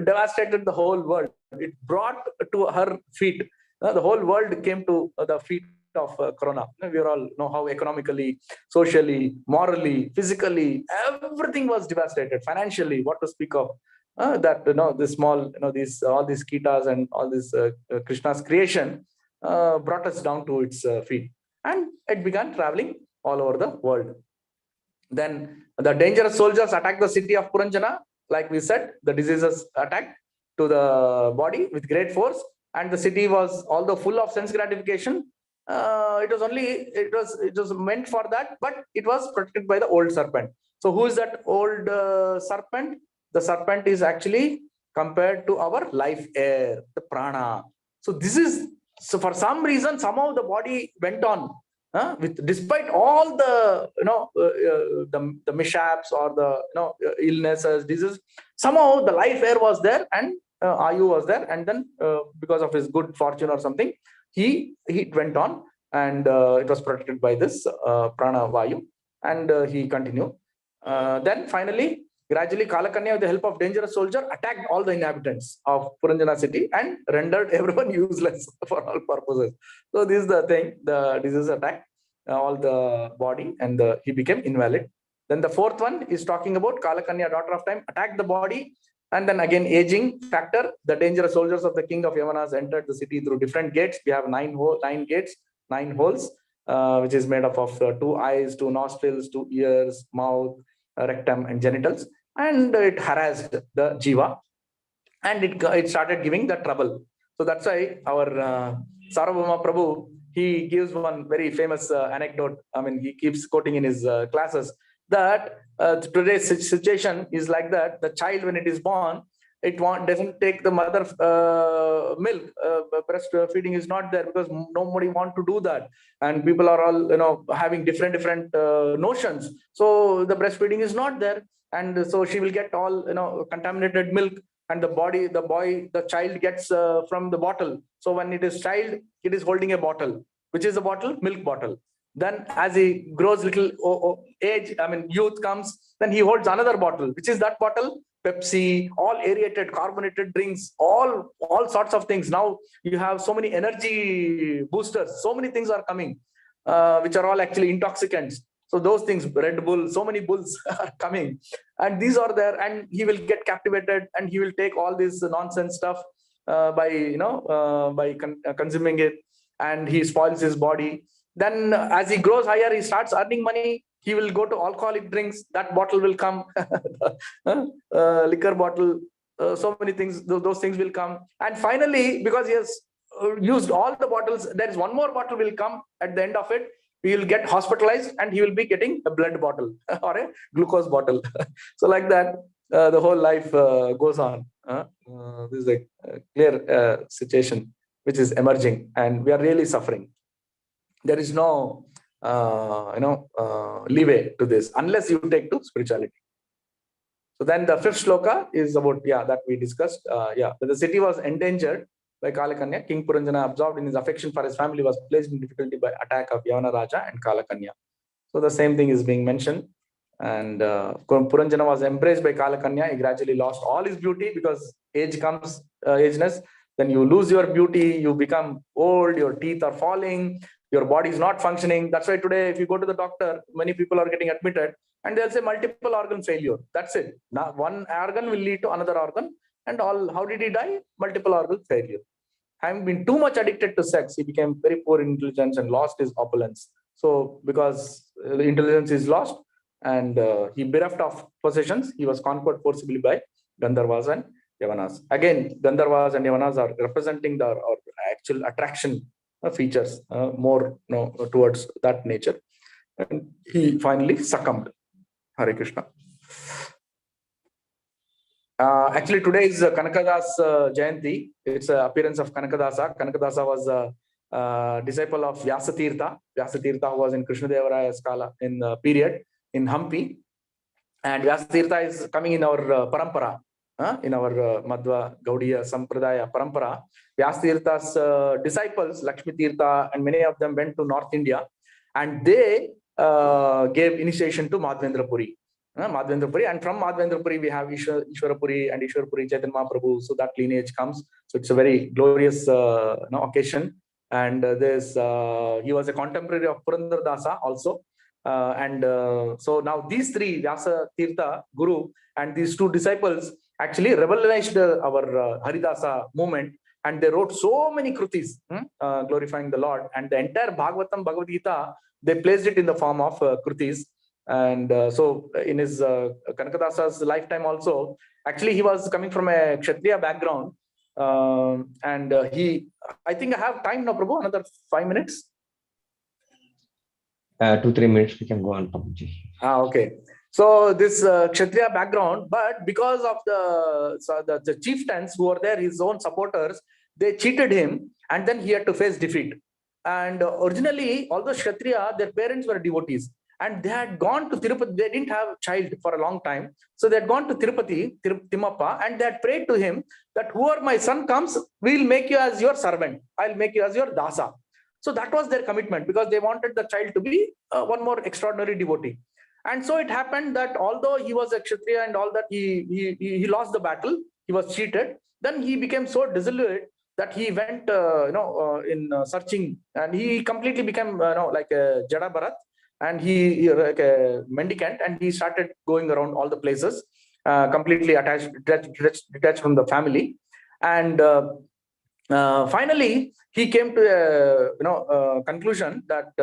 devastated the whole world. It brought to her feet. The whole world came to the feet of corona. We all know how economically, socially, morally, physically, everything was devastated. Financially, what to speak of? This small, all these kitas and all this Krishna's creation brought us down to its feet, and it began traveling all over the world. Then the dangerous soldiers attacked the city of Puranjana. Like we said, the diseases attacked to the body with great force, and the city was, although full of sense gratification, it was meant for that, but it was protected by the old serpent. So who is that old serpent? The serpent is actually compared to our life air, the prana. So for some reason, somehow the body went on despite all the the mishaps or the illnesses, diseases. Somehow the life air was there, and Ayu was there, and then because of his good fortune or something, he went on, and it was protected by this prana vayu, and he continued. Then finally, gradually, Kalakanya, with the help of dangerous soldier, attacked all the inhabitants of Puranjana city and rendered everyone useless for all purposes. So this is the thing: the disease attacked all the body, and he became invalid. Then the fourth one is talking about Kalakanya, daughter of time, attacked the body. And then again, aging factor, the dangerous soldiers of the king of Yavanas entered the city through different gates. We have 9 gates, 9 holes, which is made up of 2 eyes, 2 nostrils, 2 ears, mouth, rectum, and genitals. And it harassed the Jiva, and it started giving the trouble. So that's why our Sarvabhauma Prabhu, he gives one very famous anecdote. I mean, he keeps quoting in his classes that today's situation is like that. The child, when it is born, doesn't take the mother milk. Breastfeeding is not there because nobody want to do that, and people are all having different notions. So the breastfeeding is not there, and so she will get all contaminated milk, and the child gets from the bottle. So when it is child, it is holding a bottle. Which is a bottle? Milk bottle. Then as he grows little age, youth comes, then he holds another bottle. Which is that bottle? Pepsi, all aerated, carbonated drinks, all sorts of things. Now you have so many energy boosters, so many things are coming, which are all actually intoxicants. So those things, Red Bull, so many bulls are coming, and these are there, and he will get captivated, and he will take all this nonsense stuff by consuming it, and he spoils his body. Then as he grows higher, he starts earning money. He will go to alcoholic drinks. That bottle will come, liquor bottle. So many things. Those things will come, and finally, because he has used all the bottles, there is one more bottle will come at the end of it. He will get hospitalized, and he will be getting a blood bottle or a glucose bottle. So like that, the whole life goes on. This is a clear situation which is emerging, and we are really suffering. There is no leeway to this unless you take to spirituality. So then the fifth shloka is about that we discussed. The city was endangered by Kalakanya. King Puranjana, absorbed in his affection for his family, was placed in difficulty by attack of Yavana Raja and Kalakanya. So the same thing is being mentioned. And Puranjana was embraced by Kalakanya. He gradually lost all his beauty because age comes, ageness. Then you lose your beauty, you become old, your teeth are falling, your body is not functioning. That's why today, if you go to the doctor, many people are getting admitted, and they'll say multiple organ failure. That's it. Now, one organ will lead to another organ, and all. How did he die? Multiple organ failure. Having been too much addicted to sex, he became very poor in intelligence and lost his opulence. So, because the intelligence is lost, and he bereft of possessions, he was conquered forcibly by Gandharvas and Yavanas. Again, Gandharvas and Yavanas are representing the actual attraction features more towards that nature. And he finally succumbed. Hare Krishna. Actually, today is Kanakadas Jayanti. It's an appearance of Kanakadasa. Kanakadasa was a disciple of Vyasatirtha. Vyasatirtha was in Krishnadevaraya's Kala in period in Hampi. And Vyasatirtha is coming in our parampara. In our Madhva Gaudiya Sampradaya Parampara, Vyasatirtha's disciples, Lakshmi Tirtha, and many of them went to North India, and they gave initiation to Madhvendrapuri. And from Madhvendrapuri we have Ishwarapuri and Ishwarapuri Chaitanya Mahaprabhu. So that lineage comes. So it's a very glorious occasion. And he was a contemporary of Purandaradasa also. So now these three, Vyasa Tirtha, Guru, and these two disciples actually revolutionized our Haridasa movement, and they wrote so many krutis glorifying the Lord, and the entire Bhagavatam, Bhagavad Gita, they placed it in the form of krutis. And so in his Kanakadasa's lifetime also, actually he was coming from a Kshatriya background, and I think I have time now, Prabhu, another 5 minutes. 2-3 minutes we can go on, Prabhuji. Okay. So this Kshatriya background, but because of the chieftains who were there, his own supporters, they cheated him, and then he had to face defeat. And originally, although Kshatriya, their parents were devotees, and they had gone to Tirupati. They didn't have a child for a long time, so they had gone to Tirupati, Timmappa, and they had prayed to him that whoever my son comes, we'll make you as your servant. I'll make you as your dasa. So that was their commitment, because they wanted the child to be one more extraordinary devotee. And so it happened that although he was a Kshatriya and all that, he lost the battle. He was cheated. Then he became so dissolute that he went, in searching, and he completely became, like a Jada Bharat, and he like a mendicant, and he started going around all the places, completely detached from the family, and finally he came to a conclusion that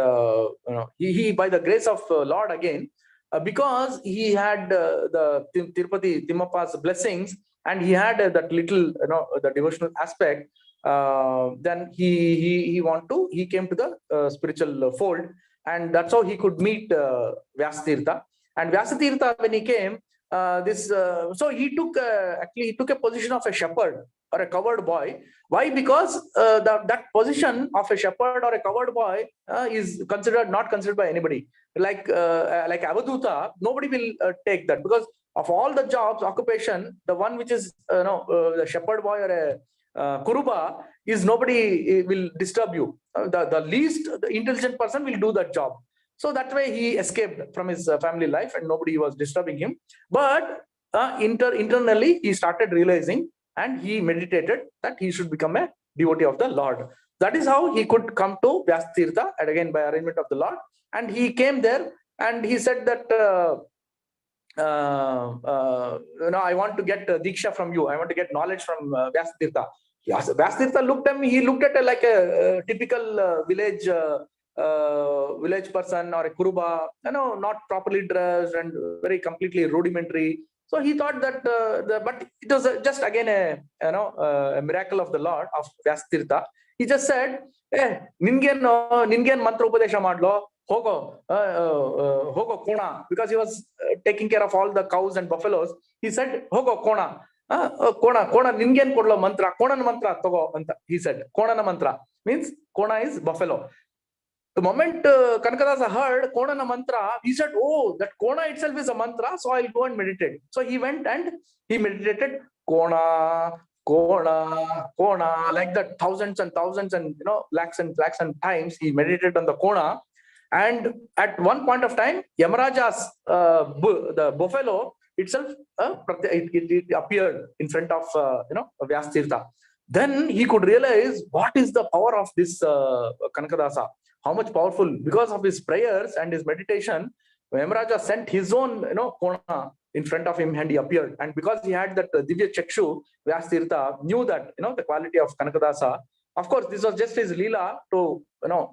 he by the grace of Lord again. Because he had the Tirupati Timmappa's blessings, and he had that little, the devotional aspect, then he came to the spiritual fold, and that's how he could meet Vyasatirtha. And Vyasatirtha, when he came, so he took he took a position of a shepherd or a covered boy. Why? Because that position of a shepherd or a covered boy is not considered by anybody. Like Avaduta, nobody will take that, because of all the jobs, occupation, the one which is the shepherd boy or a kuruba is nobody will disturb you. The least the intelligent person will do that job. So that way he escaped from his family life and nobody was disturbing him. But internally he started realizing and he meditated that he should become a devotee of the Lord. That is how he could come to Vyastirtha, and again by arrangement of the Lord. And he came there and he said that I want to get diksha from you. I want to get knowledge from Vyastirtha. Vyastirtha looked at me. He looked at like a typical village person or a kuruba, not properly dressed and very completely rudimentary. So he thought that, but it was just again a miracle of the Lord of Vyastirtha. He just said, "Ningen mantra upadesha madlo hogo kona," because he was taking care of all the cows and buffaloes. He said, "Hogo kona." Kona ningen kodlo mantra, Konan mantra togo anta. He said, Konana mantra means Kona is buffalo. The moment Kanakadasa heard Konana mantra, he said, "Oh, that Kona itself is a mantra, so I'll go and meditate." So he went and he meditated Kona, like that, thousands and thousands and lakhs and times he meditated on the Kona. And at one point of time, Yamaraja's the buffalo itself it appeared in front of Vyastirtha. Then he could realize what is the power of this Kanakadasa. How much powerful, because of his prayers and his meditation, Yamaraja sent his own Kona in front of him and he appeared. And because he had that Divya Chakshu, Vyastirtha knew that the quality of Kanakadasa. Of course, this was just his Leela to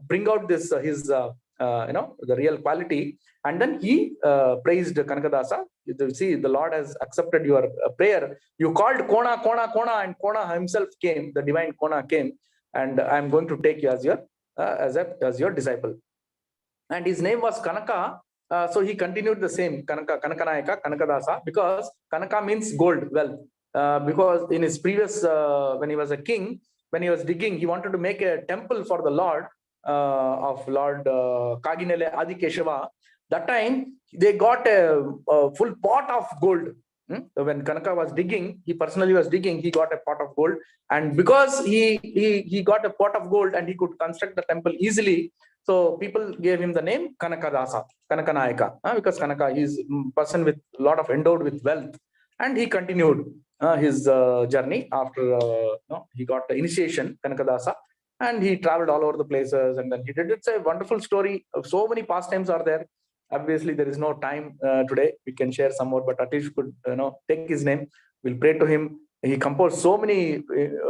bring out this his the real quality. And then he praised Kanakadasa. You see, the Lord has accepted your prayer. You called Kona, and Kona himself came. The divine Kona came, and I'm going to take you as your as your disciple. And his name was Kanaka. So he continued the same, Kanakanayaka, Kanakadasa, because Kanaka means gold, wealth. Because in his previous, when he was a king, when he was digging, he wanted to make a temple for the Lord of Lord Kaginele Adikeshava. That time they got a full pot of gold. When Kanaka was digging, he personally was digging, he got a pot of gold. And because he got a pot of gold and he could construct the temple easily, so people gave him the name Kanakadasa, Kanakanayaka, because Kanaka is a person with a lot of endowed with wealth. And he continued his journey after he got the initiation, Kanakadasa, and he traveled all over the places. And then he did. It's a wonderful story. So many pastimes are there. Obviously, there is no time today. We can share some more, but Atish could take his name. We'll pray to him. He composed so many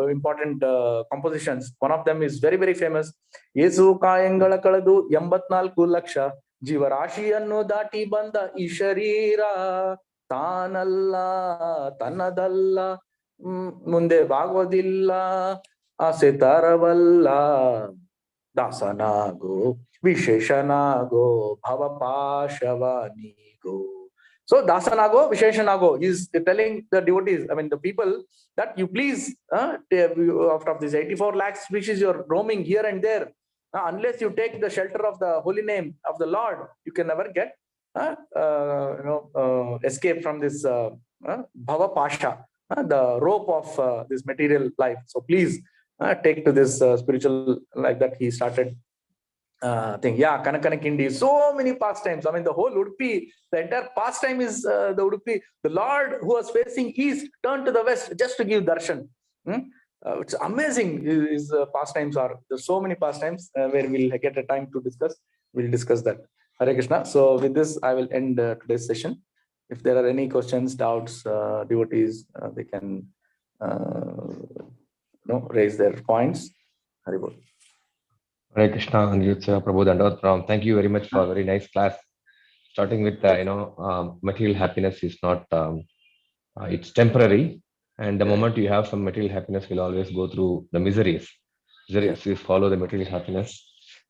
important compositions. One of them is very, very famous. Yesu kayangala kaladu 84 laksha ಜೀವರಾಶಿಯನ್ನು ದಾಟಿ ಬಂದ ಈ ಶರೀರ ತಾನಲ್ಲ ತನ್ನದಲ್ಲ ಮುಂದೆ ಬಾಗೋದಿಲ್ಲ ಆಸೆ ತರವಲ್ಲ ದಾಸನಾಗೋ ವಿಶೇಷನಾಗೋ ಭವಪಾಶವ ನೀಗೋ. So Dasanago, Visheshanago, he's telling the devotees, I mean the people, that you please, out of this 84 lakh species you're roaming here and there, unless you take the shelter of the holy name of the Lord, you can never get escape from this Bhava Pasha, the rope of this material life. So please take to this spiritual, like that he started thing. Yeah, Kanakanakindi, so many pastimes. I mean, the whole Udupi, the entire pastime is the Udupi. The Lord who was facing east turned to the west just to give darshan. It's amazing. His pastimes are. There's so many pastimes where we'll get a time to discuss. We'll discuss that. Hare Krishna. So with this, I will end today's session. If there are any questions, doubts, devotees, they can raise their points. Hare Bol. Hare Krishna, Aniruddha, Prabhu Dandavat Pranam. Thank you very much for a very nice class. Starting with material happiness is not it's temporary, and the moment you have some material happiness, will always go through the miseries. You follow the material happiness,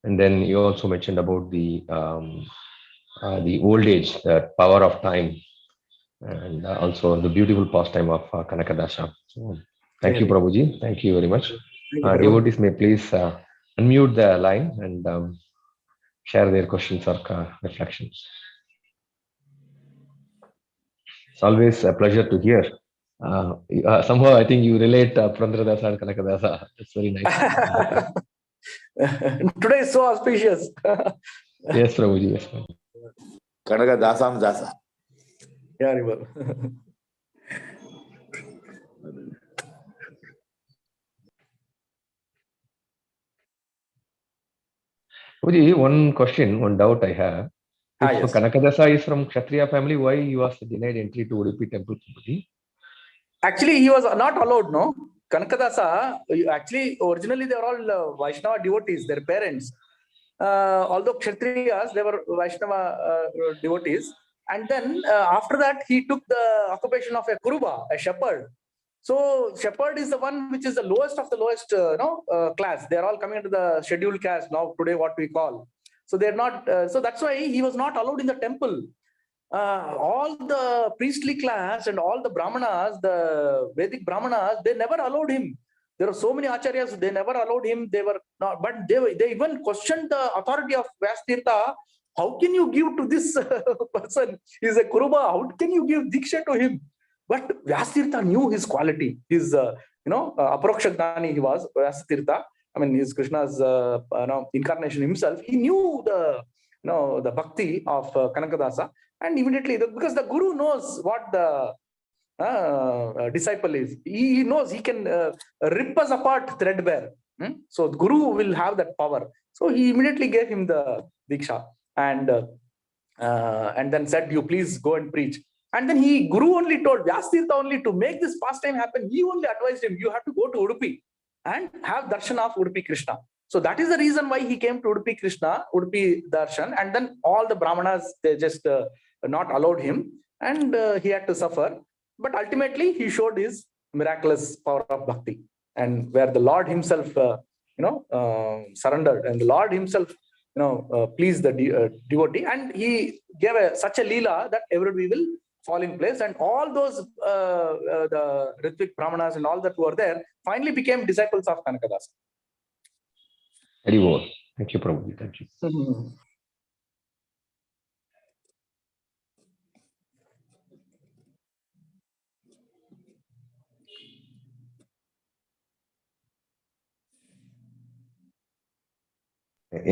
and then you also mentioned about the old age, the power of time, and also the beautiful pastime of Kanakadasa. So, thank you, Prabhuji. Thank you very much. Devotees may please unmute the line and share their questions or reflections. It's always a pleasure to hear. Somehow, I think you relate Purandara and Kanakadasa. That's very nice. Today is so auspicious. Yes, Prabhuji. Yes, Prabhuji. Kanaka Dasam Dasa. Yeah, Rival. Prabhuji, one question, one doubt I have. If Yes. Kanakadasa is from Kshatriya family, why he was denied entry to Udupi temple, Prabhuji? Actually, he was not allowed, no? Kanakadasa, actually, originally they were all Vaishnava devotees, their parents. Although Kshatriyas, they were Vaishnava devotees. And then after that, he took the occupation of a Kuruba, a shepherd. So shepherd is the one which is the lowest of the lowest class. They are all coming into the scheduled caste now today, what we call. So they're not. So that's why he was not allowed in the temple. All the priestly class and all the brahmanas, the Vedic brahmanas, they never allowed him. There are so many acharyas, they never allowed him. They were not, but they even questioned the authority of Vyastirtha. How can you give to this person? He's a Kuruba. How can you give diksha to him? But Vyastirtha knew his quality. His, Aparokshagdani he was, Vyastirtha. I mean, he's Krishna's incarnation himself. He knew the bhakti of Kanakadasa. And immediately, because the Guru knows what the disciple is, he knows he can rip us apart threadbare. So the Guru will have that power. So he immediately gave him the diksha and then said, "You please go and preach." And then Guru only told Vyastirtha only to make this pastime happen. He only advised him, "You have to go to Udupi and have darshan of Udupi Krishna." So that is the reason why he came to Udupi Krishna, Udupi Darshan, and then all the brahmanas, they just not allowed him, and he had to suffer. But ultimately, he showed his miraculous power of bhakti, and where the Lord himself, surrendered, and the Lord himself, pleased the devotee, and he gave such a leela that everybody will fall in place, and all those the Ritvik brahmanas and all that were there finally became disciples of Kanakadasa. Very well. Thank you, Prabhuji. Thank you.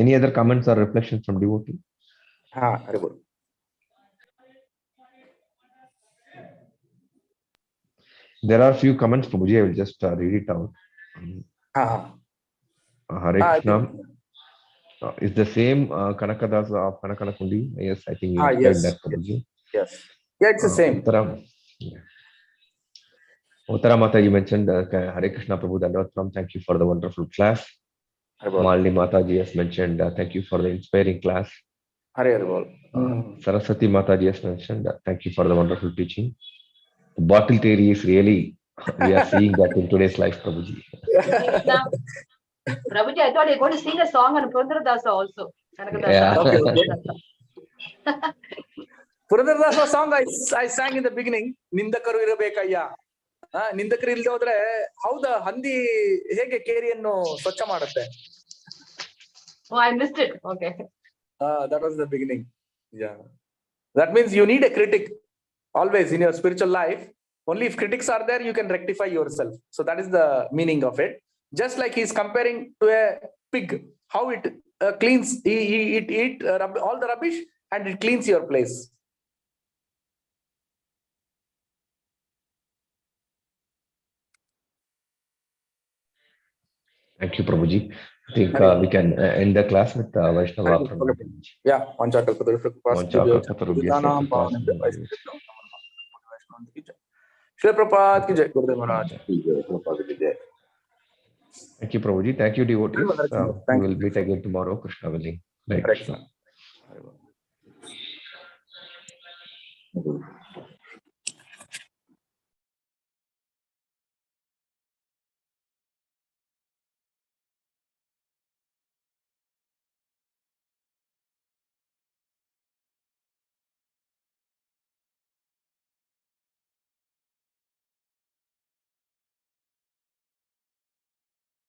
Any other comments or reflections from devotee? Very good. There are few comments, Prabhuji. I will just read it out. Hare Krishna. Is the same Kanakadasa of Kanakanakundi? Yes, I think you explained that, Prabhuji. Yes. Yeah, it's the same. Uttara Mata, you mentioned Hare Krishna Prabhu Dandavatram. Thank you for the wonderful class. Malini Mataji has mentioned thank you for the inspiring class. Saraswati Mataji has mentioned thank you for the wonderful teaching. The bottle theory is really, we are seeing that in today's life, Prabhuji. Prabhuji, I thought you were going to sing a song on Purandaradasa also. Yeah. Purandaradasa song I sang in the beginning, Nindakaru Irabekayya. Nindakari ilde hodre hauda handi hege ಕೇರಿಯನ್ನು ಸ್ವಚ್ಛ ಮಾಡುತ್ತೆ. Oh, I missed it. Okay. That was the beginning. Yeah. That means you need a critic always in your spiritual life. Only if critics are there, you can rectify yourself. So that is the meaning of it. Just like he's comparing to a pig, how it cleans, it eat all the rubbish and it cleans your place. Thank you, Prabhuji. I think we can end the class with Vaishnava. Yeah, Shri Prabhupada ki jai, Gurudev Maharaj. Thank you, Prabhuji. Thank you, devotees. We will meet again tomorrow, Krishna willing. Hare Krishna.